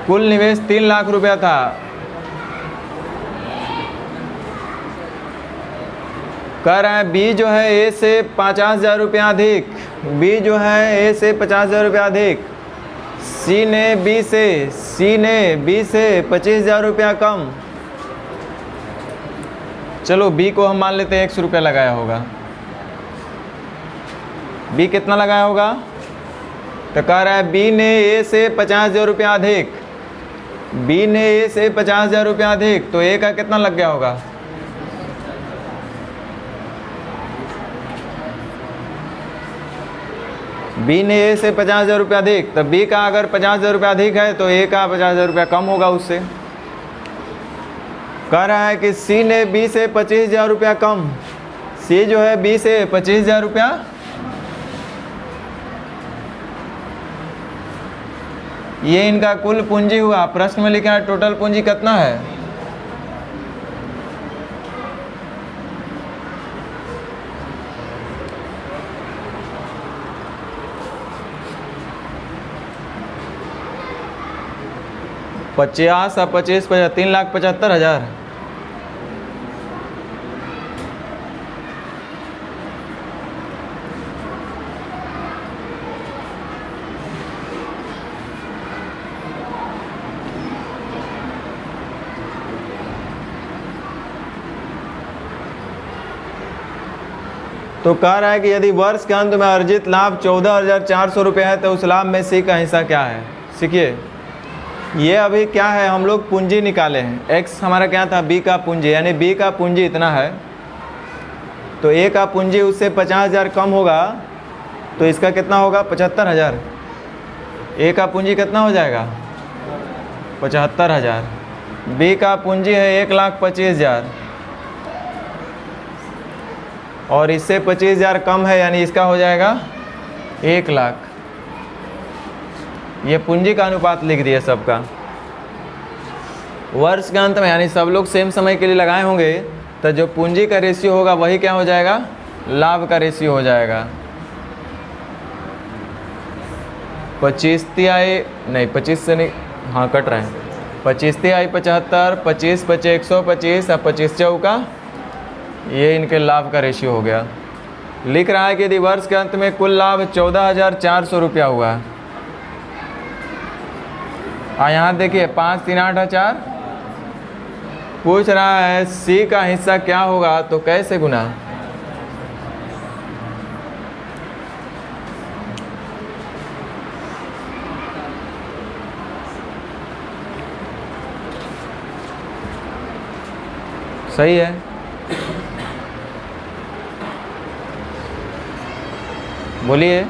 S1: कुल निवेश 3 लाख रुपया था। कह रहे हैं बी जो है ए से 50,000 रुपया अधिक, बी जो है ए से 50,000 रुपया अधिक, सी ने बी से 25,000 रुपया कम। चलो बी को हम मान लेते हैं 100 रुपया लगाया होगा। बी कितना लगाया होगा, तो कह रहा है बी ने ए से 50,000 रुपया अधिक, बी ने ए से 50,000 रुपया अधिक, तो ए का कितना लग गया होगा। बी ने ए से 50,000 रुपया अधिक, तो बी का अगर 50,000 रुपया अधिक है तो ए का 50,000 रुपया कम होगा उससे। कह रहा है कि सी ने बी से 25,000 रुपया कम, सी जो है बी से 25,000 रुपया, ये इनका कुल पूंजी हुआ। प्रश्न में लिखा है टोटल पूंजी कितना है, पचास और 25 3,75,000। तो कह रहा है कि यदि वर्ष के अंत में अर्जित लाभ 14,400 रुपये है तो उस लाभ में सी का हिस्सा क्या है। सीखिए, ये अभी क्या है, हम लोग पूंजी निकाले हैं। x हमारा क्या था, b का पूंजी, यानी b का पूंजी इतना है, तो a का पूंजी उससे 50,000 कम होगा, तो इसका कितना होगा, 75,000। a का पूंजी कितना हो जाएगा, 75,000। b का पूंजी है 1,25,000 और इससे 25,000 कम है, यानी इसका हो जाएगा 1,00,000। ये पूंजी का अनुपात लिख दिया सबका। वर्ष के अंत में यानी सब लोग सेम समय के लिए लगाए होंगे, तो जो पूंजी का रेशियो होगा वही क्या हो जाएगा, लाभ का रेशियो हो जाएगा। 25 तिहाई नहीं, 25 से नहीं, हाँ कट रहे हैं, 25 तिहाई 75, 25 पचे 125 और 25 चौका, ये इनके लाभ का रेशियो हो गया। लिख रहा है कि यदि वर्ष के अंत में कुल लाभ 14,400 रुपया हुआ है। यहाँ देखिए 5 3 8 4, पूछ रहा है सी का हिस्सा क्या होगा, तो कैसे गुना, सही है। बोलिए,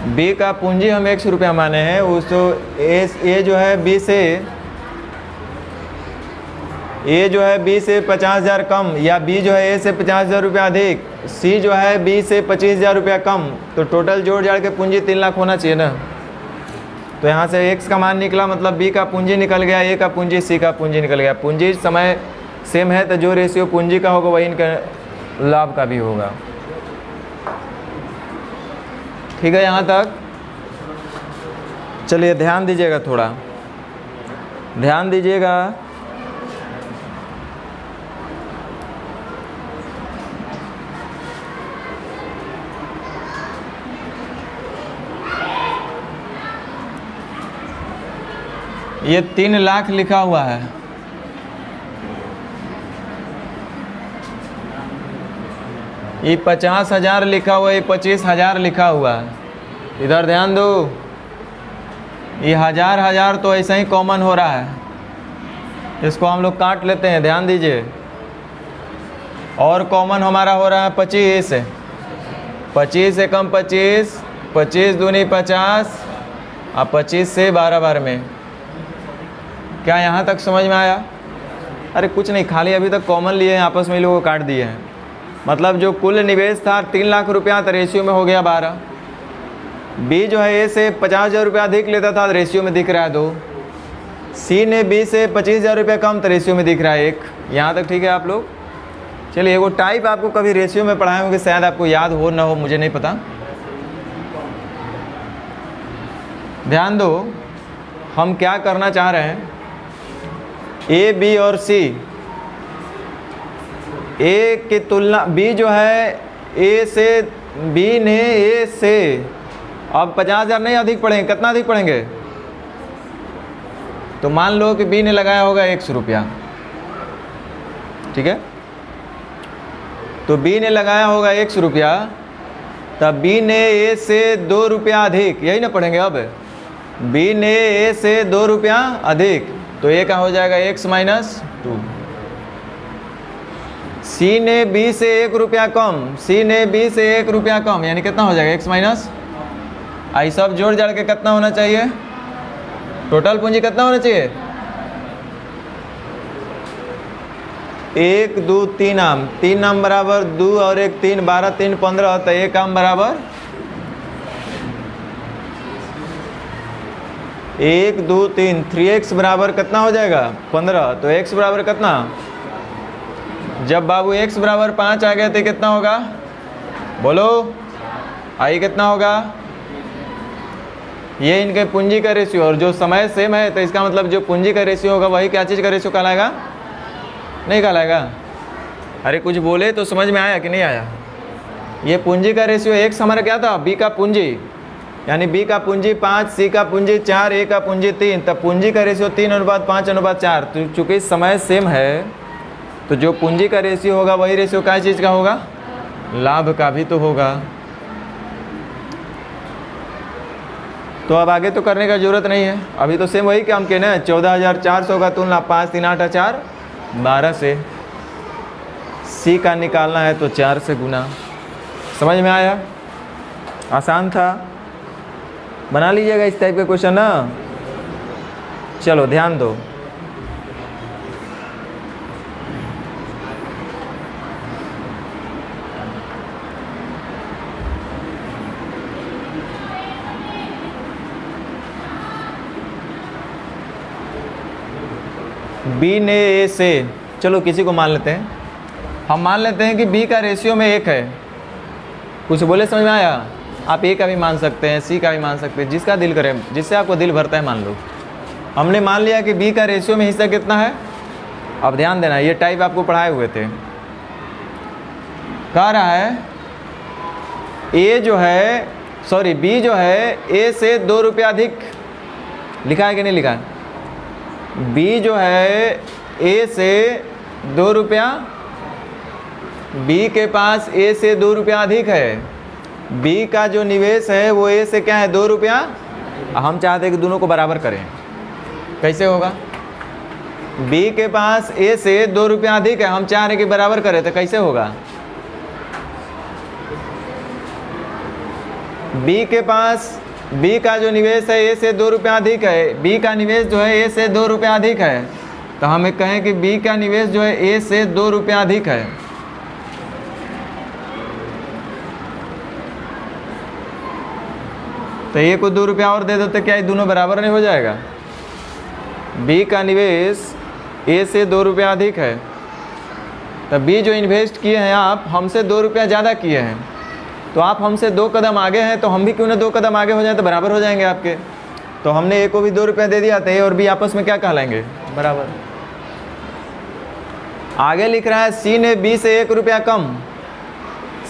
S1: बी का पूंजी हम 100 रुपया माने हैं, उस तो ए जो है बी से, ए जो है बी से 50,000 कम, या बी जो है ए से 50,000 रुपया अधिक, सी जो है बी से 25,000 रुपया कम, तो टोटल जोड़ जाड़ के पूंजी 3 लाख होना चाहिए ना। तो यहाँ से x का मान निकला, मतलब बी का पूंजी निकल गया, ए का पूंजी, सी का पूंजी निकल गया। पूंजी समय सेम है, तो जो रेशियो पूंजी का होगा वही इनका लाभ का भी होगा। ठीक है, यहाँ तक चलिए ध्यान दीजिएगा, थोड़ा ध्यान दीजिएगा। ये 3 लाख लिखा हुआ है, ये 50,000 लिखा हुआ है, ये 25,000 लिखा हुआ है। इधर ध्यान दो, ये 1000 तो ऐसा ही कॉमन हो रहा है, इसको हम लोग काट लेते हैं, ध्यान दीजिए। और कॉमन हमारा हो रहा है 25, 25 से कम 25, 25 दूनी 50 और 25 से 12 बार में। क्या यहाँ तक समझ में आया? अरे कुछ नहीं, खाली अभी तक कॉमन लिए हैं, आपस में ही लोगों को काट दिए हैं। मतलब जो कुल निवेश था 3 लाख रुपया, तो रेशियो में हो गया 12। बी जो है ए से 50,000 रुपया अधिक लेता था, रेशियो में दिख रहा है 2। सी ने बी से 25,000 रुपया कम, तो रेशियो में दिख रहा है 1। यहाँ तक ठीक है आप लोग? चलिए, एगो टाइप आपको कभी रेशियो में पढ़ाए होंगे, शायद आपको याद हो ना हो, मुझे नहीं पता। ध्यान दो, हम क्या करना चाह रहे हैं, ए बी और सी, ए की तुलना, बी जो है ए से, बी ने ए से अब 50,000 नहीं अधिक पढ़ेंगे, कितना अधिक पढ़ेंगे? तो मान लो कि बी ने लगाया होगा 100 रुपया, ठीक है? तो बी ने लगाया होगा 100 रुपया, तब बी ने ए से 2 रुपया अधिक, यही ना पढ़ेंगे अब। बी ने ए से 2 रुपया अधिक, तो ए का हो जाएगा x - 2। सी ने बी से 1 रुपया कम, सी ने बी से 1 रुपया कम, यानी कितना हो जाएगा x - आई सब जोड़ जाड़ के कितना होना चाहिए? टोटल पूंजी कितना होना चाहिए? 1 2 3 आम, 3 आम बराबर 2 और 1 3, 12 3 15, तो 1 आम बराबर 1 2 3, 3x बराबर कितना हो जाएगा? 15। तो x बराबर कितना? जब बाबू x बराबर 5 आ गया तो कितना होगा? बोलो, आई कितना होगा? ये इनके पूंजी का रेशियो, और जो समय सेम है, तो इसका मतलब जो पूंजी का रेशियो होगा वही क्या चीज़ का रेशियो कहलाएगा? नहीं कहलाएगा? अरे कुछ बोले तो समझ में आया कि नहीं आया? ये पूंजी का रेशियो, x हमारा क्या था? b का पूंजी, यानी b का पूंजी 5, c का पूंजी 4, a का पूंजी 3, तब पूंजी का रेशियो 3:5:4। तो चूँकि समय सेम है, तो जो पूंजी का रेशियो होगा वही रेशियो क्या चीज़ का होगा? लाभ का भी तो होगा। तो अब आगे तो करने का ज़रूरत नहीं है, अभी तो सेम वही काम किए ना। 14,400 का तुलना 5 3 8 4 12 से। सी का निकालना है तो 4 से गुना। समझ में आया? आसान था, बना लीजिएगा इस टाइप के क्वेश्चन ना। चलो ध्यान दो। बी ने ए से, चलो किसी को मान लेते हैं, हम मान लेते हैं कि बी का रेशियो में 1 है। कुछ बोले, समझ में आया? आप ए का भी मान सकते हैं, सी का भी मान सकते हैं, जिसका दिल करे, जिससे आपको दिल भरता है मान लो। हमने मान लिया कि बी का रेशियो में हिस्सा कितना है। अब ध्यान देना, ये टाइप आपको पढ़ाए हुए थे। कह रहा है ए जो है, सॉरी बी जो है ए से 2 रुपया अधिक, लिखा है कि नहीं लिखा है? बी जो है ए से 2 रुपया, बी के पास ए से 2 रुपया अधिक है। बी का जो निवेश है वो ए से क्या है, 2 रुपया। हम चाहते हैं कि दोनों को बराबर करें। कैसे होगा? बी के पास ए से 2 रुपया अधिक है, हम चाह रहे हैं कि बराबर करें, तो कैसे होगा? बी के पास, बी का जो निवेश है ए से 2 रुपया अधिक है, बी का निवेश जो है ए से 2 रुपया अधिक है, तो हम कहें कि बी का निवेश जो है ए से 2 रुपया अधिक है। तो ए को 2 रुपया और दे दो तो क्या ये दोनों बराबर नहीं हो जाएगा? बी का निवेश ए से 2 रुपया अधिक है, तो बी जो इन्वेस्ट किए हैं आप, हमसे 2 रुपया ज़्यादा किए हैं, तो आप हमसे 2 कदम आगे हैं, तो हम भी क्यों ना 2 कदम आगे हो जाए, तो बराबर हो जाएंगे आपके। तो हमने ए को भी 2 रुपया दे दिया, तो ए और बी आपस में क्या कहलाएंगे, बराबर। आगे लिख रहा है सी ने बी से 1 रुपया कम।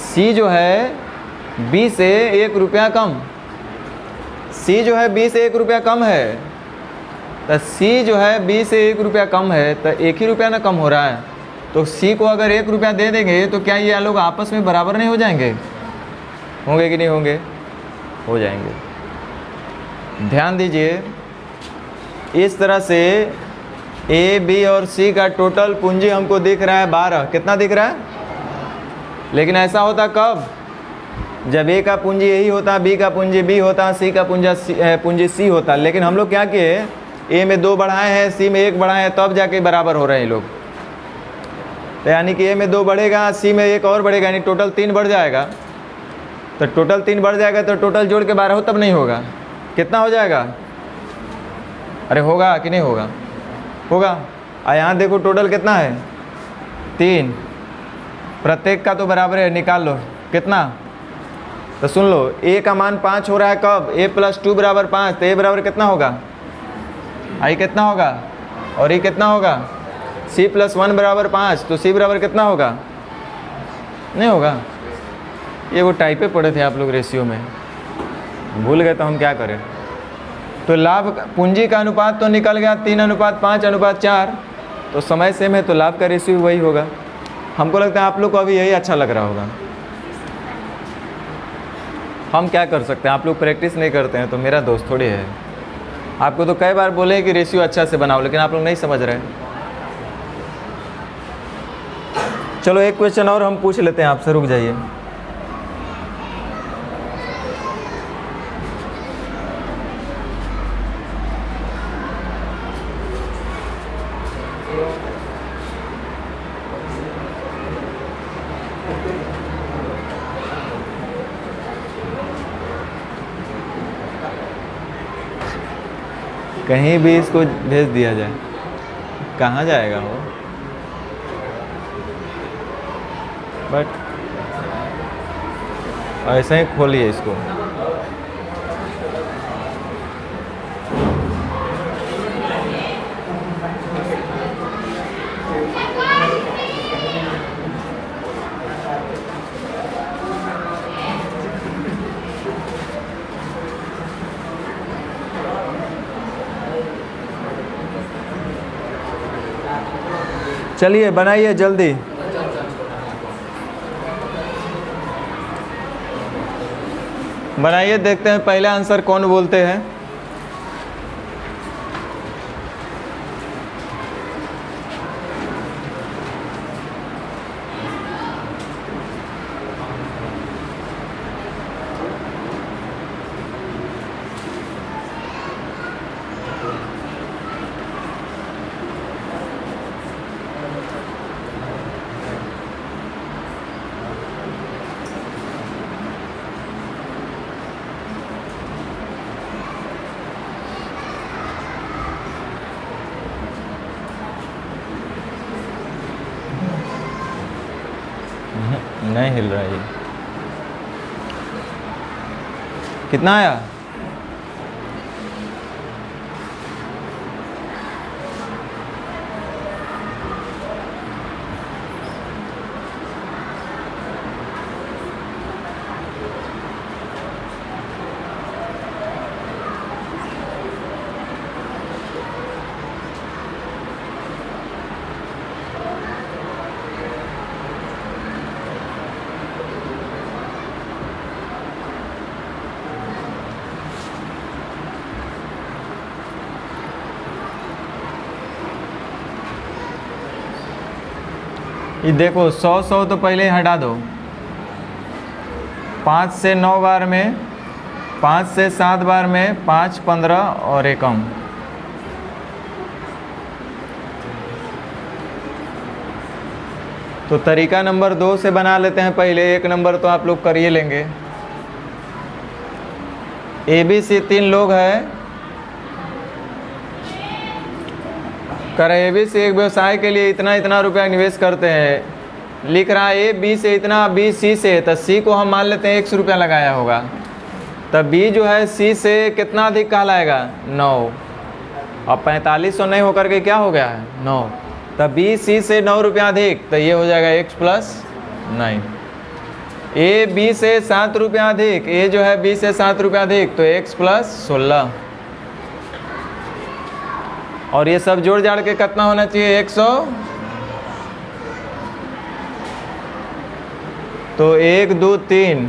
S1: सी जो है बी से 1 रुपया कम, सी जो है बी से 1 रुपया कम है, तो सी जो है बी से 1 रुपया कम है, तो 1 ही रुपया ना कम हो रहा है, तो सी को अगर 1 रुपया दे देंगे तो क्या ये लोग आपस में बराबर नहीं हो जाएंगे? होंगे कि नहीं होंगे? हो जाएंगे। ध्यान दीजिए, इस तरह से ए बी और सी का टोटल पूंजी हमको दिख रहा है 12। कितना दिख रहा है? लेकिन ऐसा होता कब? जब ए का पूंजी यही होता, बी का पूंजी बी होता, सी का पूंजी सी होता। लेकिन हम लोग क्या किए, ए में 2 बढ़ाए हैं, सी में 1 बढ़ाए हैं, तब जाके बराबर हो रहे हैं लोग। तो यानी कि ए में 2 बढ़ेगा, सी में 1 और बढ़ेगा, यानी टोटल 3 बढ़ जाएगा। तो टोटल 3 बढ़ जाएगा, तो टोटल जोड़ के 12 हो तब नहीं होगा। कितना हो जाएगा? अरे होगा कि नहीं होगा? होगा। यहाँ देखो टोटल कितना है, 3, प्रत्येक का तो बराबर है, निकाल लो कितना। तो सुन लो, ए का मान 5 हो रहा है कब? a + 2 बराबर 5, तो ए बराबर कितना होगा? आई कितना होगा? और ये कितना होगा? c + 1 बराबर 5, तो c बराबर कितना होगा? नहीं होगा। ये वो टाइपे पढ़े थे आप लोग रेशियो में, भूल गए तो हम क्या करें। तो लाभ पूंजी का अनुपात तो निकल गया 3:5:4, तो समय सेम है, तो लाभ का रेशियो वही होगा। हमको लगता है आप लोग को अभी यही अच्छा लग रहा होगा। हम क्या कर सकते हैं, आप लोग प्रैक्टिस नहीं करते हैं तो मेरा दोस्त थोड़ी है। आपको तो कई बार बोले कि रेशियो अच्छा से बनाओ, लेकिन आप लोग नहीं समझ रहे। चलो एक क्वेश्चन और हम पूछ लेते हैं आपसे, रुक जाइए। कहीं भी इसको भेज दिया जाए, कहाँ जाएगा वो? बट ऐसे ही खोलिए इसको। चलिए बनाइए जल्दी। बनाइए, देखते हैं पहला आंसर कौन बोलते हैं। नहीं हिल रहा है। कितना आया? ये देखो 100 तो पहले हटा दो। 5 से 9 बार में, 5 से 7 बार में 5, 15 और एकम। तो तरीका नंबर 2 से बना लेते हैं पहले। 1 नंबर तो आप लोग कर ही लेंगे। ABC 3 लोग हैं। कर ABC एक व्यवसाय के लिए इतना इतना रुपया निवेश करते हैं। लिख रहा है A B से इतना, B C से, तो C को हम मान लेते हैं 100 रुपया लगाया होगा। तब B जो है C से कितना अधिक कहलाएगा? 9। अब 4500 नहीं होकर के क्या हो गया है? 9। तब B C से 9 रुपया अधिक, तो ये हो जाएगा x + 9। A B से 7 रुपया अधिक, A जो है B से 7 रुपया अधिक, तो x + 16। और ये सब जोड़ जाड़ के कितना होना चाहिए? 100। तो 1 2 3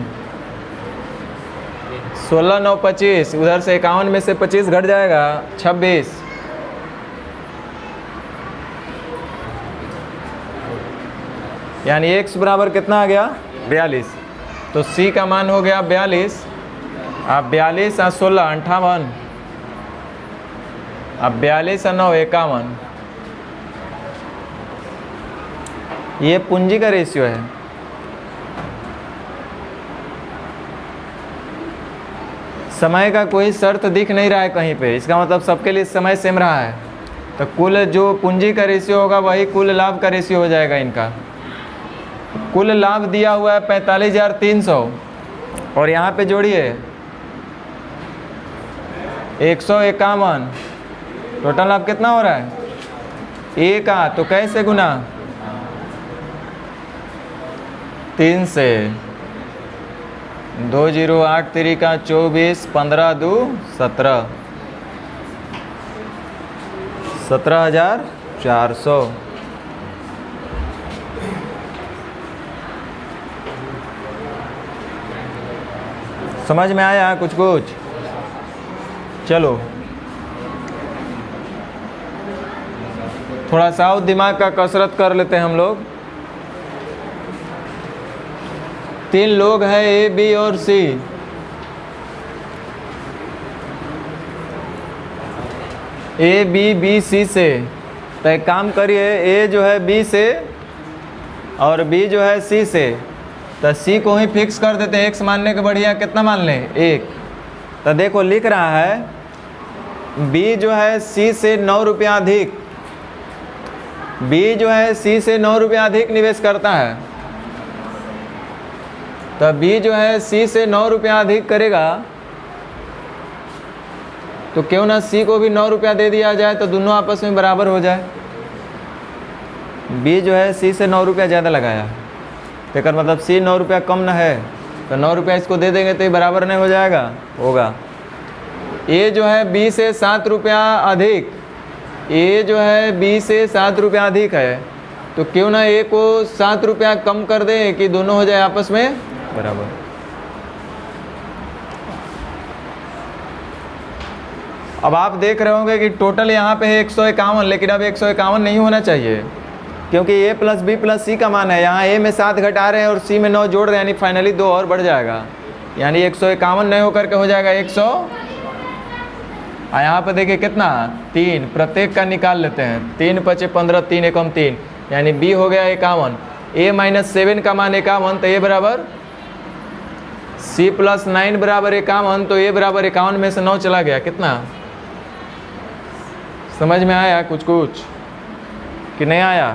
S1: 16 9 25, उधर से 51 में से 25 घट जाएगा, 26। यानी x बराबर कितना आ गया? 42। तो C का मान हो गया 42। अब 42 और 16 58। अब 42 और 9 51। ये पूंजी का रेशियो है। समय का कोई शर्त दिख नहीं रहा है कहीं पे, इसका मतलब सबके लिए समय सेम रहा है। तो कुल जो पूंजी का रेशियो होगा वही कुल लाभ का रेशियो हो जाएगा इनका। कुल लाभ दिया हुआ है 45,300 और यहाँ पे जोड़िए 151। टोटल लाभ कितना हो रहा है? 1 का, तो कैसे गुना? 3 से। 2 0 8 3 का 24, 15 2 17, 17,400। समझ में आया कुछ कुछ? चलो थोड़ा सा और दिमाग का कसरत कर लेते हैं हम लोग। 3 लोग हैं A B और C। A B B C से। तो एक काम करिए, A जो है B से और B जो है C से, तो C को ही फिक्स कर देते हैं। x मानने के बढ़िया कितना मान लें? 1। तो देखो लिख रहा है B जो है C से 9 रुपया अधिक, B जो है C से 9 रुपया अधिक निवेश करता है। तो B जो है C से 9 रुपया अधिक करेगा, तो क्यों ना C को भी 9 रुपया दे दिया जाए, तो दोनों आपस में बराबर हो जाए। B जो है C से 9 रुपया ज़्यादा लगाया, तो कर मतलब C 9 रुपया कम ना है, तो 9 रुपया इसको दे देंगे तो ये बराबर नहीं हो जाएगा? होगा। A जो है B से 7 रुपया अधिक, A जो है B से 7 रुपया अधिक है, तो क्यों ना A को 7 रुपया कम कर दें कि दोनों हो जाए आपस में बराबर। अब आप देख रहे होंगे कि टोटल यहाँ पे है 151, लेकिन अब 151 नहीं होना चाहिए, क्योंकि a प्लस बी प्लस सी का मान है। यहाँ a में 7 घटा रहे हैं और c में 9 जोड़ रहे हैं, यानी फाइनली 2 और बढ़ जाएगा, यानी 151 नहीं होकर के हो जाएगा 100। यहाँ पे देखिए कितना 3, प्रत्येक का निकाल लेते हैं। 3 × 5 = 15, 3 × 3, यानी b हो गया 51। a - 7 का मान 51, तो a बराबर c + 9 बराबर 51, तो a बराबर 51 में से 9 चला गया, कितना? समझ में आया कुछ कि नहीं आया?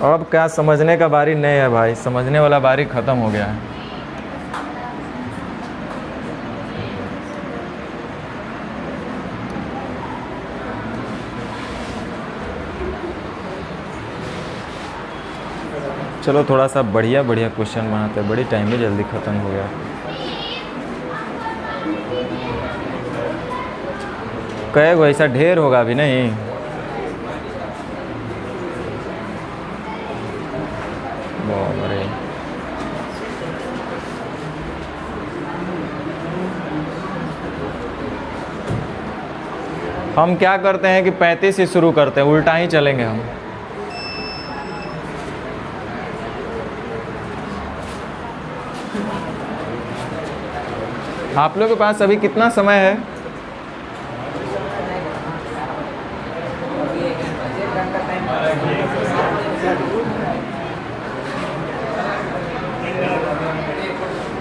S1: अब क्या समझने का बारी नहीं है भाई, समझने वाला बारी ख़त्म हो गया है। चलो थोड़ा सा बढ़िया क्वेश्चन बनाते हैं, बड़ी टाइम में जल्दी ख़त्म हो गया। कहेगा ऐसा ढेर होगा अभी नहीं। अरे हम क्या करते हैं कि 35 से शुरू करते हैं, उल्टा ही चलेंगे हम। आप लोगों के पास अभी कितना समय है?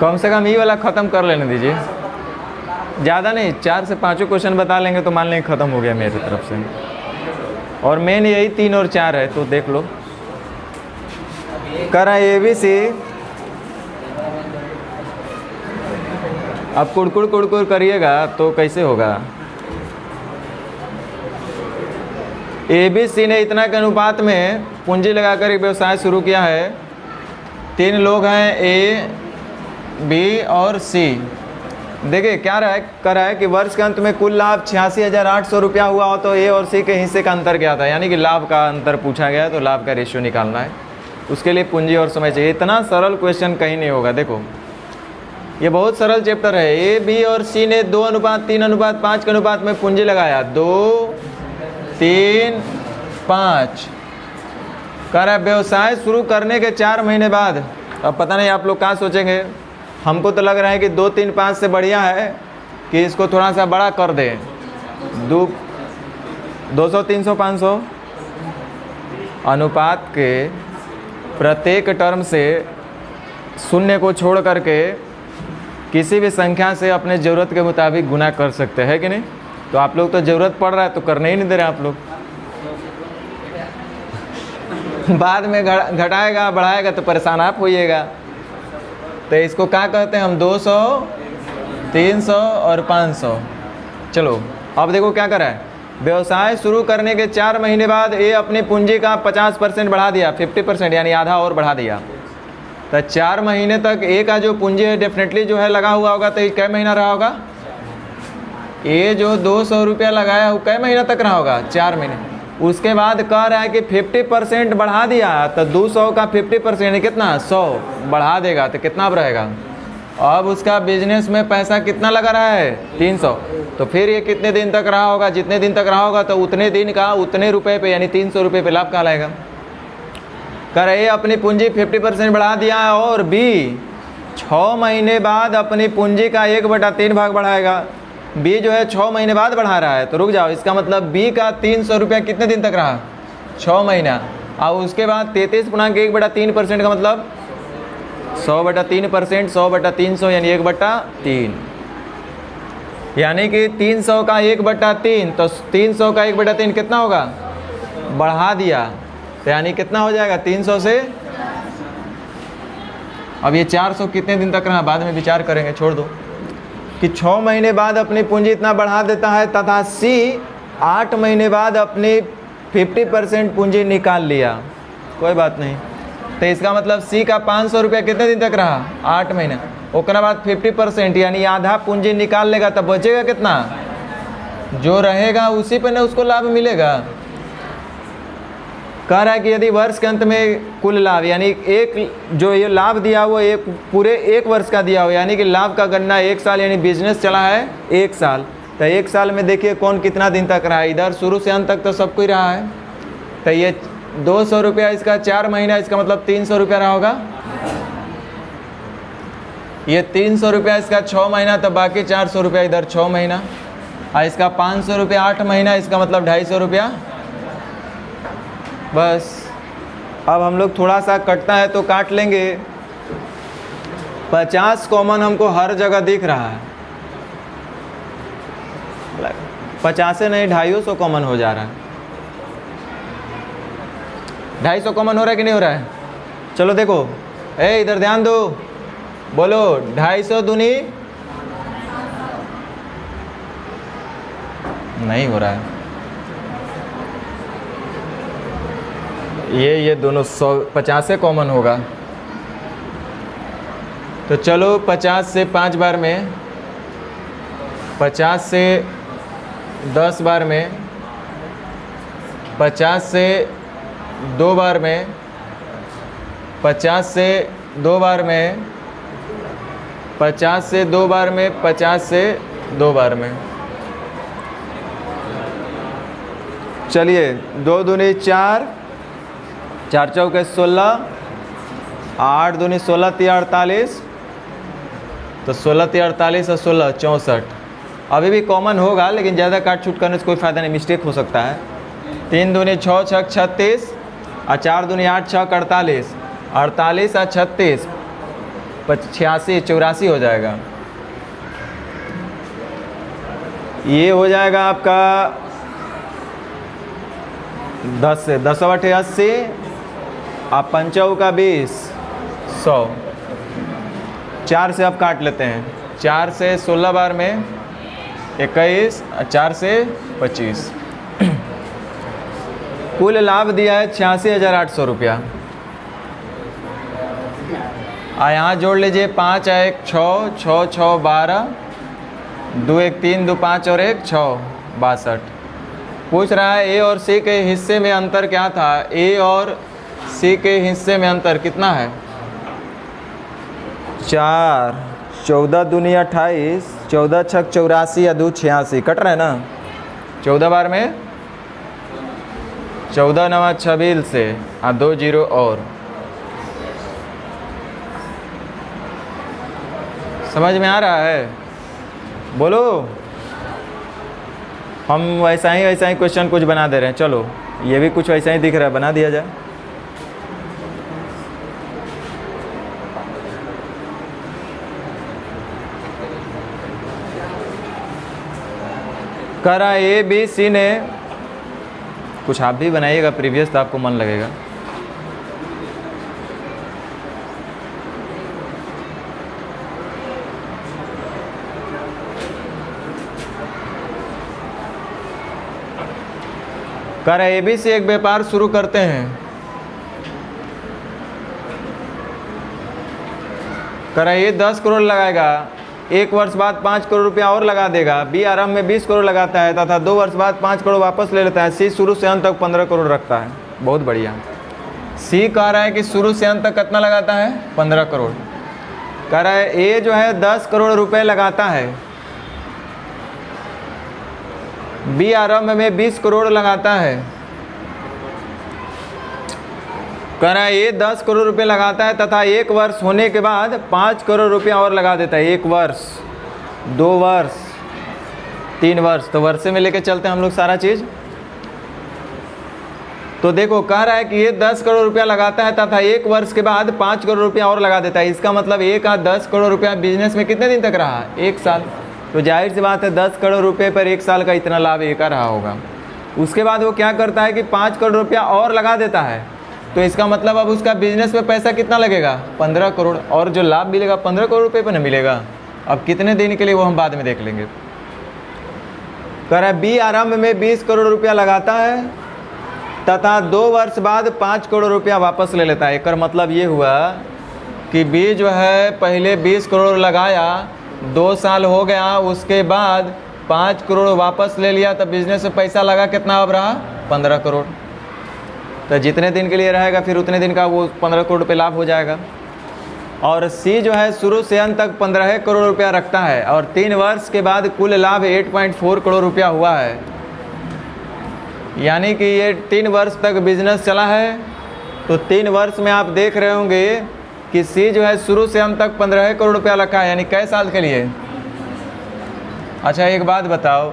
S1: कम से कम ये वाला ख़त्म कर लेने दीजिए, ज़्यादा नहीं, 4 से 5 क्वेश्चन बता लेंगे तो मान लें ख़त्म हो गया मेरी तरफ से। और मेन यही 3 और 4 है, तो देख लो। करा ABC, अब कुड़कुड़ करिएगा तो कैसे होगा? ABC ने इतना के अनुपात में पूंजी लगाकर एक व्यवसाय शुरू किया है। 3 लोग हैं, A, B और C। देखिए क्या कर रहा है कि वर्ष के अंत में कुल लाभ 86,800 रुपया हुआ हो तो A और C के हिस्से का अंतर क्या था, यानी कि लाभ का अंतर पूछा गया है, तो लाभ का रेशियो निकालना है। उसके लिए पूंजी और समय चाहिए। इतना सरल क्वेश्चन कहीं नहीं होगा। देखो ये बहुत सरल चैप्टर है। A, B और C ने 2:3:5 के अनुपात में पूंजी लगाया। 2, 3, 5। कह रहा है व्यवसाय शुरू करने के 4 महीने बाद। अब पता नहीं आप लोग क्या सोचेंगे, हमको तो लग रहा है कि 2, 3, 5 से बढ़िया है कि इसको थोड़ा सा बड़ा कर दें। 200, 300, 500 अनुपात के प्रत्येक टर्म से शून्य को छोड़ करके किसी भी संख्या से अपने ज़रूरत के मुताबिक गुना कर सकते हैं कि नहीं? तो आप लोग तो ज़रूरत पड़ रहा है तो करने ही नहीं दे रहे आप लोग। बाद में घटाएगा बढ़ाएगा तो परेशान आप होइएगा। तो इसको क्या कहते हैं हम? 200, 300 और 500। चलो अब देखो क्या करा है। व्यवसाय शुरू करने के 4 महीने बाद ये अपनी पूंजी का 50% बढ़ा दिया, 50%, यानी आधा और बढ़ा दिया। तो 4 महीने तक ए का जो पूंजी है डेफिनेटली जो है लगा हुआ होगा। तो ये कै महीना रहा होगा? ये जो 200 रुपया लगाया वो कै महीना तक रहा होगा? 4 महीने। उसके बाद कह रहा है कि 50% बढ़ा दिया, तो 200 का 50% कितना? 100 बढ़ा देगा तो कितना अब रहेगा? अब उसका बिजनेस में पैसा कितना लगा रहा है? 300। तो फिर ये कितने दिन तक रहा होगा? जितने दिन तक रहा होगा तो उतने दिन का उतने रुपए पे, यानी 300 रुपये पे लाभ कहलाएगा। कर रहे अपनी पूंजी 50% बढ़ा दिया है और B 6 महीने बाद अपनी पूंजी का 1/3 भाग बढ़ाएगा। B जो है 6 महीने बाद बढ़ा रहा है, तो रुक जाओ, इसका मतलब B का 300 रुपया कितने दिन तक रहा? 6 महीना। और उसके बाद 33.1/3% का मतलब 100/3%, 100/300 यानी 1/3, यानी कि 300 का 1/3, तो 300 का 1/3 कितना होगा? बढ़ा दिया, तो यानी कितना हो जाएगा? 300 से। अब ये 400 कितने दिन तक रहा बाद में विचार करेंगे, छोड़ दो। कि 6 महीने बाद अपनी पूंजी इतना बढ़ा देता है, तथा C 8 महीने बाद अपनी 50% पूंजी निकाल लिया। कोई बात नहीं। तो इसका मतलब C का 500 रुपया कितने दिन तक रहा? 8 महीने। उसके बाद 50% यानी आधा पूंजी निकाल लेगा, तब बचेगा कितना? जो रहेगा उसी पे ना उसको लाभ मिलेगा। कह रहा है कि यदि वर्ष के अंत में कुल लाभ, यानी एक जो ये लाभ दिया वो पूरे 1 वर्ष का दिया हो, यानी कि लाभ का गणना 1 साल, यानी बिजनेस चला है 1 साल, तो एक साल में देखिए कौन कितना दिन तक रहा है। इधर शुरू से अंत तक तो सब कोई रहा है। तो ये 200 रुपया इसका 4 महीना, इसका मतलब 300 रुपया रहा होगा। ये 300 रुपया इसका 6 महीना, तो बाकी 400 रुपया इधर 6 महीना। और इसका 500 रुपया 8 महीना, इसका मतलब 250 रुपया। बस अब हम लोग थोड़ा सा कटता है तो काट लेंगे। 50 कॉमन हमको हर जगह दिख रहा है। 50 नहीं 250 कॉमन हो जा रहा है। 250 कॉमन हो रहा है कि नहीं हो रहा है? चलो देखो, इधर ध्यान दो, बोलो 250 दूनी नहीं हो रहा है। ये दोनों 50 से कॉमन होगा। तो चलो 50 से 5 बार में, 50 से 10 बार में, 50 से 2 बार में, 50 से 2 बार में, 50 से 2 बार में, 50 से 2 बार में। चलिए 2 दूनी 4, 4 चौके 16, 8 दूनी 16 3 48, तो 16 3 48 और 16 64। अभी भी कॉमन होगा, लेकिन ज़्यादा काट छूट करने से कोई फ़ायदा नहीं, मिस्टेक हो सकता है। 3 दूनी 6 6 36, और 4 दूनी 8 6 48, 48 और 36 86 84 हो जाएगा। ये हो जाएगा आपका 10 से 10 8 80, आप 5 का 20 100। 4 से आप काट लेते हैं, 4 से 16 बार में 21, 4 से 25। कुल लाभ दिया है 86,800 रुपया। यहाँ जोड़ लीजिए 5 1 6 6 6 12, 2 1 3 2 5 और 1 6 62। पूछ रहा है ए और सी के हिस्से में अंतर क्या था। ए और सी के हिस्से में अंतर कितना है? 4, 14 दूनी 28, 14 छक 84 या 2 86। कट रहा है ना 14 बार में, 14 9 26 से 2 0 और। समझ में आ रहा है? बोलो। हम वैसा ही क्वेश्चन कुछ बना दे रहे हैं। चलो ये भी कुछ वैसा ही दिख रहा है, बना दिया जाए। करा ए बी सी ने, कुछ आप भी बनाइएगा प्रीवियस, तो आपको मन लगेगा। करा ए बी सी एक व्यापार शुरू करते हैं। करा ये 10 करोड़ लगाएगा, 1 वर्ष बाद 5 करोड़ रुपया और लगा देगा। बी आरंभ में 20 करोड़ लगाता है तथा 2 वर्ष बाद 5 करोड़ वापस ले लेता है। सी शुरू से अंत तक 15 करोड़ रखता है। बहुत बढ़िया। सी कह रहा है कि शुरू से अंत तक कितना लगाता है? 15 करोड़। कह रहा है ए जो है 10 करोड़ रुपए लगाता है, बी आरंभ में 20 करोड़ लगाता है। कह रहा है ये 10 करोड़ रुपए लगाता है तथा 1 वर्ष होने के बाद 5 करोड़ रुपया और लगा देता है। 1 वर्ष, 2 वर्ष, 3 वर्ष, तो वर्षे में लेके चलते हैं हम लोग सारा चीज़। तो देखो कह रहा है कि ये 10 करोड़ रुपया लगाता है तथा 1 वर्ष के बाद 5 करोड़ रुपया और लगा देता है। इसका मतलब एक का 10 करोड़ रुपया बिजनेस में कितने दिन तक रहा? 1 साल। तो जाहिर सी बात है 10 करोड़ रुपये पर 1 साल का इतना लाभ एक रहा होगा। उसके बाद वो क्या करता है कि 5 करोड़ रुपया और लगा देता है। तो इसका मतलब अब उसका बिजनेस में पैसा कितना लगेगा? 15 करोड़। और जो लाभ मिलेगा 15 करोड़ रुपये पर न मिलेगा। अब कितने दिन के लिए वो हम बाद में देख लेंगे। कह रहा है बी आरंभ में 20 करोड़ रुपया लगाता है तथा 2 वर्ष बाद 5 करोड़ रुपया वापस ले लेता है। एक मतलब ये हुआ कि बी जो है पहले 20 करोड़ लगाया, 2 साल हो गया, उसके बाद 5 करोड़ वापस ले लिया, तब बिजनेस में पैसा लगा कितना अब रहा? 15 करोड़। तो जितने दिन के लिए रहेगा फिर उतने दिन का वो 15 करोड़ रुपये लाभ हो जाएगा। और सी जो है शुरू से अंत तक 15 करोड़ रुपया रखता है और 3 वर्ष के बाद कुल लाभ 8.4 करोड़ रुपया हुआ है। यानी कि ये 3 वर्ष तक बिजनेस चला है। तो 3 वर्ष में आप देख रहे होंगे कि सी जो है शुरू से अंत तक 15 करोड़ रुपया रखा है, यानी कई साल के लिए। अच्छा एक बात बताओ,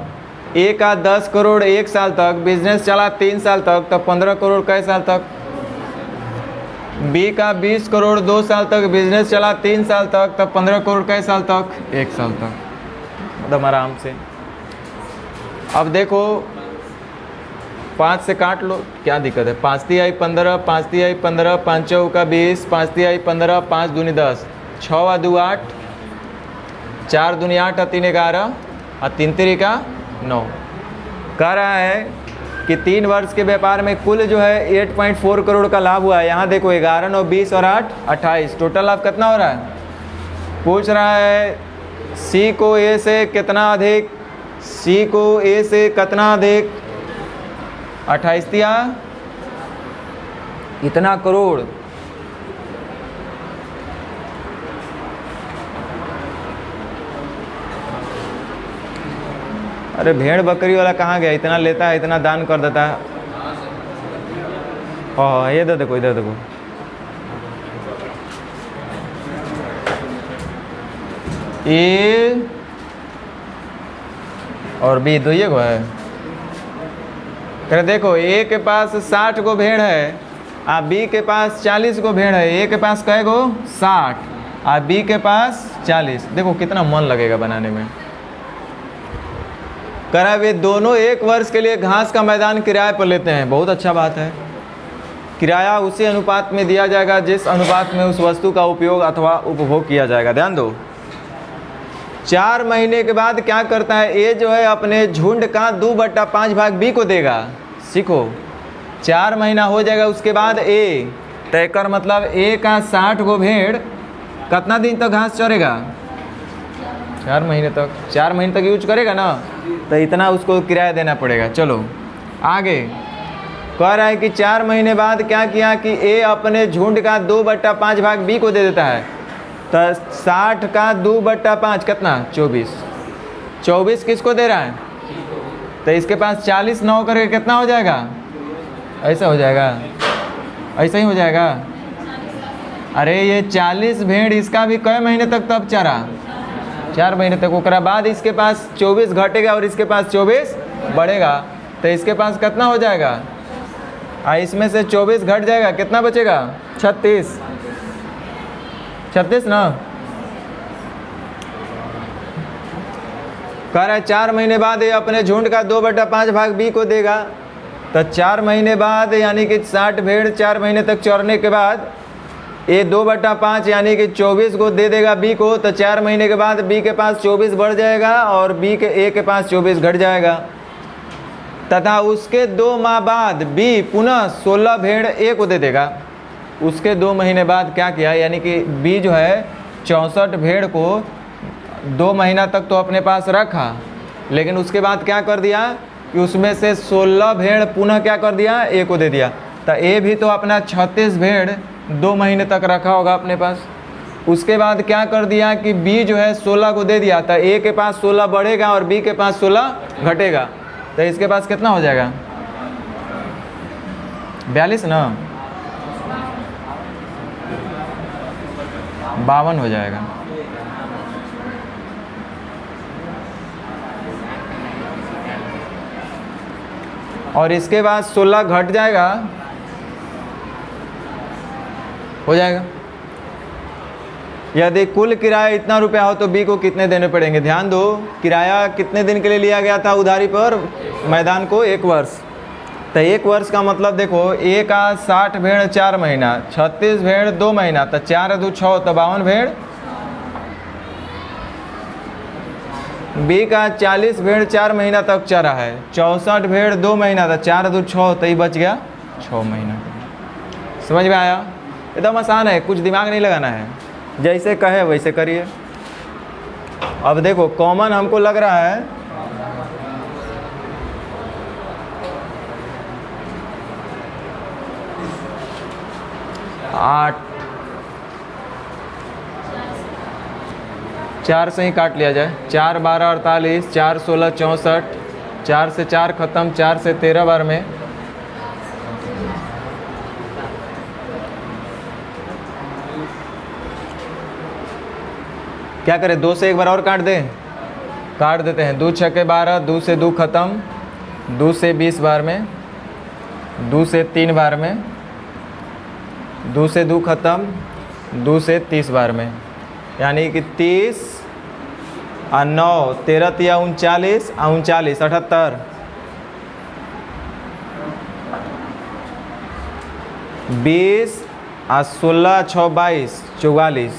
S1: ए का 10 करोड़ 1 साल तक बिजनेस चला 3 साल तक, तब 15 करोड़ कई साल तक। बी का 20 करोड़ 2 साल तक बिजनेस चला 3 साल तक, तब 15 करोड़ कई साल तक, 1 साल तक, एकदम आराम से। अब देखो 5 से काट लो, क्या दिक्कत है। 5 तिहाई 15, 5 तिहाई 15, 5 चौका 20, 5 तिहाई 15, 5 दूनी 10, 6 2 8, 4 दूनी 8 और 3 11 और 3 तिरिका 9। कह रहा है कि 3 वर्ष के व्यापार में कुल जो है 8.4 करोड़ का लाभ हुआ है। यहाँ देखो 11 9 20 और 8 28, टोटल लाभ कितना हो रहा है। पूछ रहा है सी को ए से कितना अधिक, सी को ए से कितना अधिक, 28 तिया इतना करोड़। अरे भेड़ बकरी वाला कहाँ गया, इतना लेता है, इतना दान कर देता है। हाँ ये इधर देखो, इधर देखो, ए और बी दो ये को है। देखो ए के पास 60 गो भेड़ है और बी के पास 40 गो भेड़ है। ए के पास कै गो 60 और बी के पास 40। देखो कितना मन लगेगा बनाने में। करा वे दोनों 1 वर्ष के लिए घास का मैदान किराए पर लेते हैं। बहुत अच्छा बात है। किराया उसी अनुपात में दिया जाएगा जिस अनुपात में उस वस्तु का उपयोग अथवा उपभोग किया जाएगा। ध्यान दो, 4 महीने के बाद क्या करता है, ए जो है अपने झुंड का 2/5 भाग बी को देगा। सीखो, 4 महीना हो जाएगा उसके बाद ए तय कर, मतलब ए का 60 गो भेड़ कितना दिन तक घास चरेगा, 4 महीने तक। 4 महीने तक यूज करेगा ना, तो इतना उसको किराया देना पड़ेगा। चलो आगे कह रहा है कि 4 महीने बाद क्या किया कि ए अपने झुंड का 2/5 भाग बी को दे देता है। तो 60 का 2/5 कितना, 24। 24 किसको दे रहा है, तो इसके पास 40 9 करके कितना हो जाएगा, ऐसा हो जाएगा, ऐसा ही हो जाएगा। अरे ये 40 भेड़ इसका भी कई महीने तक तब चरा, 4 महीने तक। ओकरा बाद इसके पास 24 घटेगा और इसके पास 24 बढ़ेगा, तो इसके पास कितना हो जाएगा, इसमें से 24 घट जाएगा, कितना बचेगा, 36। 36 ना। कह रहा है 4 महीने बाद ये अपने झुंड का 2/5 भाग बी को देगा। तो 4 महीने बाद यानी कि 60 भेड़ 4 महीने तक चरने के बाद ये 2/5 यानी कि 24 को दे देगा बी को। तो 4 महीने के बाद बी के पास 24 बढ़ जाएगा और बी के ए के पास 24 घट जाएगा। तथा उसके 2 माह बाद बी पुनः 16 भेड़ ए को दे देगा। उसके 2 महीने बाद क्या किया, यानी कि बी जो है 64 भेड़ को 2 महीना तक तो अपने पास रखा, लेकिन उसके बाद क्या कर दिया कि उसमें से 16 भेड़ पुनः क्या कर दिया, ए को दे दिया। तो ए भी तो अपना 36 भेड़ 2 महीने तक रखा होगा अपने पास। उसके बाद क्या कर दिया कि बी जो है 16 को दे दिया। तो ए के पास 16 बढ़ेगा और बी के पास 16 घटेगा। तो इसके पास कितना हो जाएगा, 42 ना, 52 हो जाएगा। और इसके बाद 16 घट जाएगा, हो जाएगा। यदि कुल किराया इतना रुपया हो तो बी को कितने देने पड़ेंगे। ध्यान दो, किराया कितने दिन के लिए लिया गया था उधारी पर, मैदान को 1 वर्ष। तो 1 वर्ष का मतलब देखो, ए का 60 भेड़ 4 महीना, 36 भेड़ 2 महीना, तो 4 2 6 तो 52 भेड़। बी का 40 भेड़ 4 महीना तक चरा है, 64 भेड़ 2 महीना था, 4 2 6 तो ये बच गया 6 महीना। समझ में आया, एकदम आसान है, कुछ दिमाग नहीं लगाना है, जैसे कहे वैसे करिए। अब देखो कॉमन हमको लग रहा है 8 4 से ही काट लिया जाए। 4 12 48, 4 16 64, 4 से 4 ख़त्म, 4 से 13 बार में। क्या करें, 2 से एक बार और काट दें? काट देते हैं। 2 छक्के 12, 2 से 2 ख़त्म, 2 से 20 बार में, 2 से 3 बार में, 2 से 2 ख़त्म, 2 से 30 बार में। यानी कि 30 और 9, 13 तिया 39, 39 78, 20 और 16 6 22 44,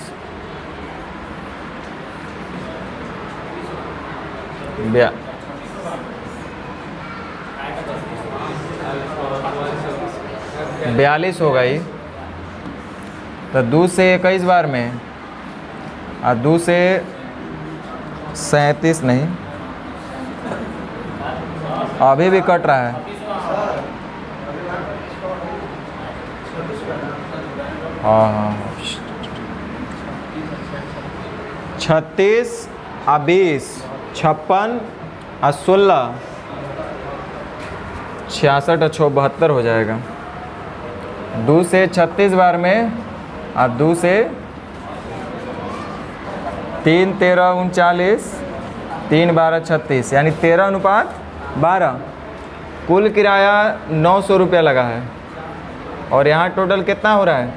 S1: ब्या 42 हो गई। तो 2 से 21 बार में और 2 से 37 नहीं, अभी भी कट रहा है। हाँ 36 और 20, 56 और 16, 66 और 72 हो जाएगा। 2 से 36 बार में और 2 से 3 13 39, 3 12 36, यानी 13:12। कुल किराया 900 रुपया लगा है। और यहाँ टोटल कितना हो रहा है?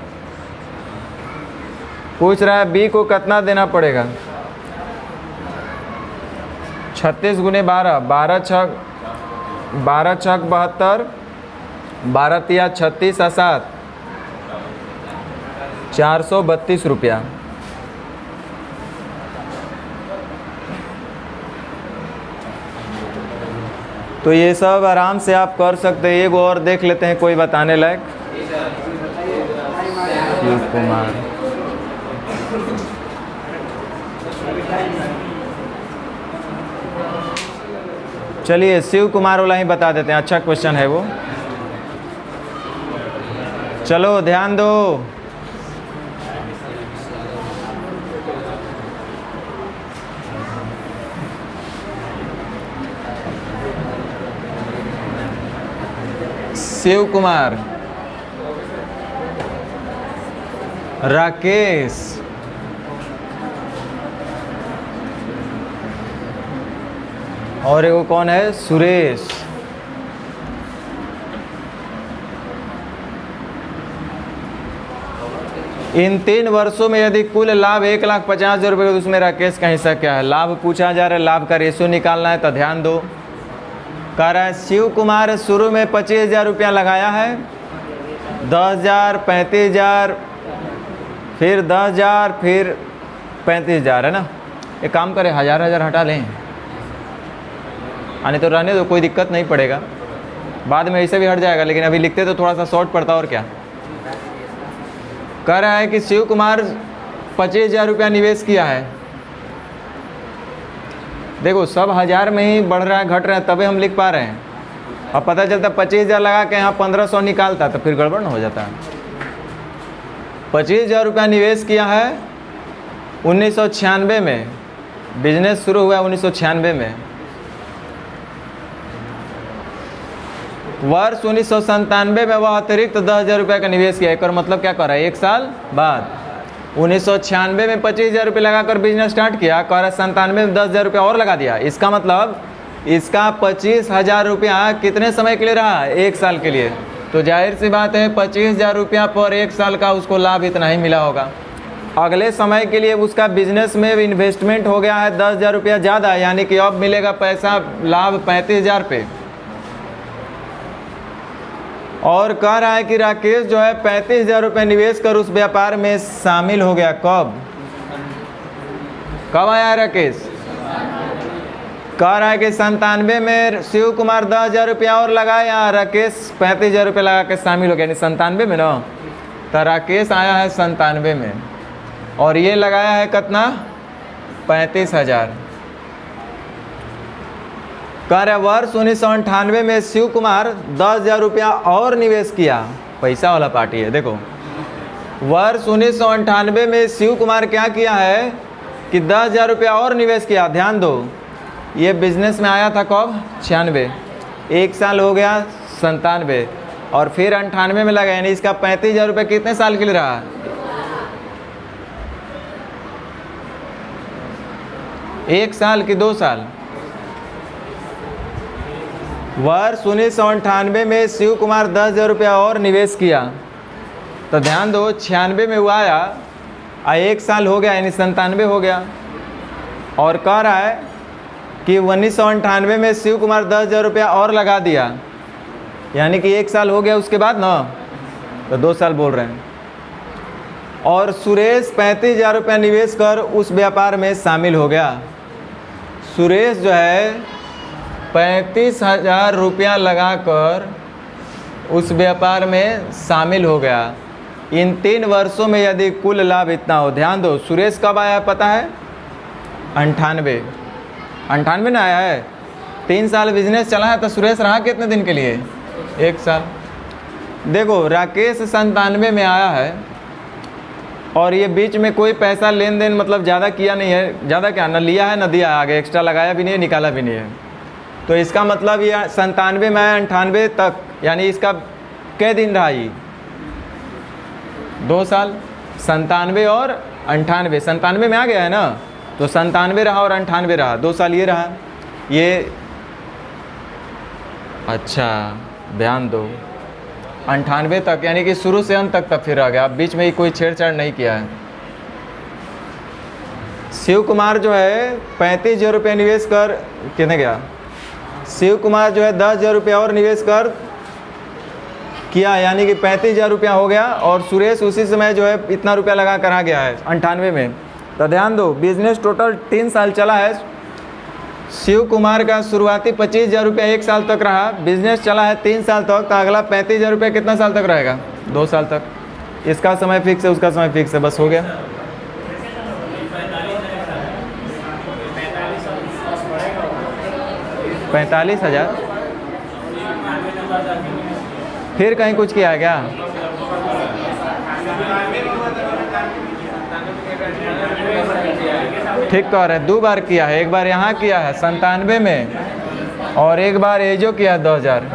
S1: पूछ रहा है बी को कितना देना पड़ेगा। 36 गुने 12, 12 छक 72, 12 तिया 36 और 7, 432 रुपया। तो ये सब आराम से आप कर सकते हैं। एक और देख लेते हैं कोई बताने लायक। शिव कुमार, चलिए शिव कुमार वाला ही बता देते हैं, अच्छा क्वेश्चन है वो। चलो ध्यान दो। शिव कुमार, राकेश, और एगो कौन है? सुरेश। इन 3 वर्षों में यदि कुल लाभ 1,50,000 रुपये, तो उसमें राकेश का हिस्सा क्या है? लाभ पूछा जा रहा है, लाभ का रेशियो निकालना है। तो ध्यान दो, कह रहा है शिव कुमार शुरू में 25,000 रुपया लगाया है, 10,000, 35,000, फिर 10,000, फिर 35,000, है ना। एक काम करें, 1,000 हटा लें, यानी तो रहने दो, कोई दिक्कत नहीं पड़ेगा, बाद में ऐसे भी हट जाएगा, लेकिन अभी लिखते तो थोड़ा सा शॉर्ट पड़ता। और क्या कह रहा है कि शिव कुमार 25,000 रुपया निवेश किया है। देखो सब 1,000 में ही बढ़ रहा है, घट रहा है, तभी हम लिख पा रहे हैं। अब पता चलता 25,000 लगा के यहाँ 1,500 निकालता तो फिर गड़बड़ न हो जाता है। 25,000 रुपया निवेश किया है 1996 में, बिजनेस शुरू हुआ 1996 में। वर्ष 1997 में वह अतिरिक्त 10,000 रुपये का निवेश किया। एक और मतलब क्या कर रहा है? 1 साल बाद 1996 में 25,000 रुपये लगाकर बिजनेस स्टार्ट किया, कर 97 में 10,000 रुपया और लगा दिया। इसका मतलब इसका 25,000 रुपया कितने समय के लिए रहा? 1 साल के लिए। तो जाहिर सी बात है 25,000 रुपया पर 1 साल का उसको लाभ इतना ही मिला होगा। अगले समय के लिए उसका बिजनेस में इन्वेस्टमेंट हो गया है 10,000 रुपया ज़्यादा, यानी कि अब मिलेगा पैसा लाभ 35,000 पे। और कह रहा है कि राकेश जो है 35,000 रुपये निवेश कर उस व्यापार में शामिल हो गया। कब आया राकेश? कह रहा है कि 97 में शिव कुमार 10,000 रुपया और लगाया, राकेश 35,000 रुपये लगा के शामिल हो गया, यानी 97 में ना। तो राकेश आया है 97 में और ये लगाया है कितना? 35,000। कह रहे वर्ष 1998 में शिव कुमार 10,000 रुपया और निवेश किया। पैसा वाला पार्टी है। देखो वर्ष 1998 में शिव कुमार क्या किया है? कि 10,000 रुपया और निवेश किया। ध्यान दो, ये बिजनेस में आया था कब? 96। 1 साल हो गया 97 और फिर 98 में लगा, यानी इसका 35,000 रुपये कितने साल के लिए रहा? 1 साल कि 2 साल? वर्ष 1998 में शिव कुमार 10,000 रुपया और निवेश किया। तो ध्यान दो, 96 में हुआ आया, 1 साल हो गया यानी 97 हो गया। और कह रहा है कि 1998 में शिव कुमार 10,000 रुपया और लगा दिया, यानी कि 1 साल हो गया उसके बाद ना, तो 2 साल बोल रहे हैं। और सुरेश 35,000 रुपया निवेश कर उस व्यापार में शामिल हो गया। सुरेश जो है 35,000 रुपया लगाकर उस व्यापार में शामिल हो गया। इन 3 वर्षों में यदि कुल लाभ इतना हो, ध्यान दो, सुरेश कब आया पता है? 98 में आया है। 3 साल बिजनेस चला है, तो सुरेश रहा कितने दिन के लिए? 1 साल। देखो, राकेश 97 में आया है और ये बीच में कोई पैसा लेन देन मतलब ज़्यादा किया नहीं है। ज़्यादा क्या, न लिया है न दिया है, आगे एक्स्ट्रा लगाया भी नहीं है, निकाला भी नहीं है। तो इसका मतलब ये 97 में आया 98 तक, यानी इसका कै दिन रहा ये? 2 साल। 97 और 98, 97 में आ गया है ना, तो 97 रहा और 98 रहा, 2 साल ये रहा। ये अच्छा ध्यान दो, 98 तक, यानी कि शुरू से अंत तक फिर आ गया, अब बीच में ही कोई छेड़छाड़ नहीं किया है। शिव कुमार जो है 35,000 रुपये निवेश कर, कितने गया? शिव कुमार जो है 10,000 रुपया और निवेश कर किया, यानी कि 35,000 रुपया हो गया। और सुरेश उसी समय जो है इतना रुपया लगा कर आ गया है 98 में। तो ध्यान दो, बिजनेस टोटल 3 साल चला है। शिव कुमार का शुरुआती 25,000 रुपया 1 साल तक रहा, बिजनेस चला है 3 साल तक, तो अगला 35,000 रुपया कितना साल तक रहेगा? 2 साल तक। इसका समय फिक्स है, उसका समय फिक्स है, बस हो गया। $45,000। फिर कहीं कुछ किया है क्या? ठीक कह रहे हैं, 2 बार किया है। एक बार यहाँ किया है 97 में और एक बार ये जो किया 2000,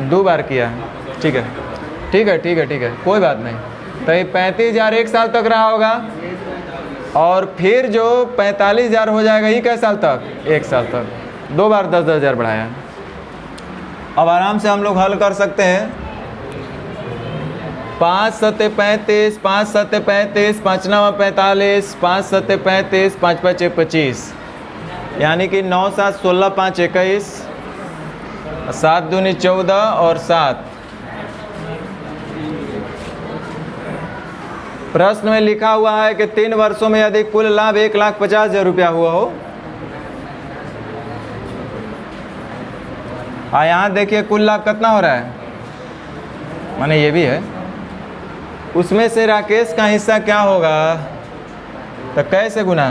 S1: 2 बार किया है। ठीक है ठीक है ठीक है ठीक है, कोई बात नहीं। तो ये 35,000 1 साल तक रहा होगा और फिर जो 45,000 हो जाएगा ये कै साल तक? 1 साल तक। 2 बार 10,000 बढ़ाया। अब आराम से हम लोग हल कर सकते हैं। 5 सत्ते 35, 5 सत्ते 35, 5 9 45, 5 सत्ते 35, 5 5 25, यानी कि 9 7 16 5 21, 7 दूनी 14 और 7। प्रश्न में लिखा हुआ है कि 3 वर्षों में यदि कुल लाभ 1,50,000 रुपया हुआ हो। यहाँ देखिए कुल लाभ कितना हो रहा है, माने ये भी है। उसमें से राकेश का हिस्सा क्या होगा? तो कैसे गुना?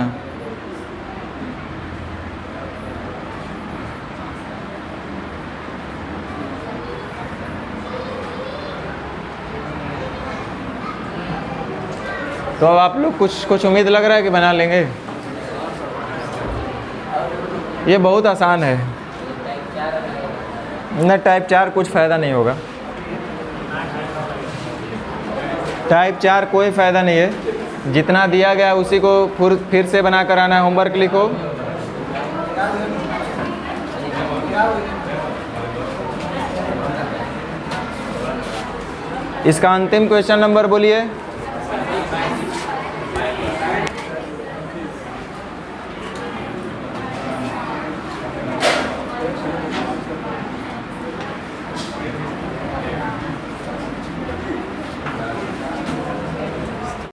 S1: तो अब आप लोग कुछ उम्मीद लग रहा है कि बना लेंगे? ये बहुत आसान है ना। टाइप 4 कुछ फ़ायदा नहीं होगा। टाइप 4 कोई फ़ायदा नहीं है। जितना दिया गया उसी को फिर से बना कर आना है। होमवर्क लिखो। इसका अंतिम क्वेश्चन नंबर बोलिए।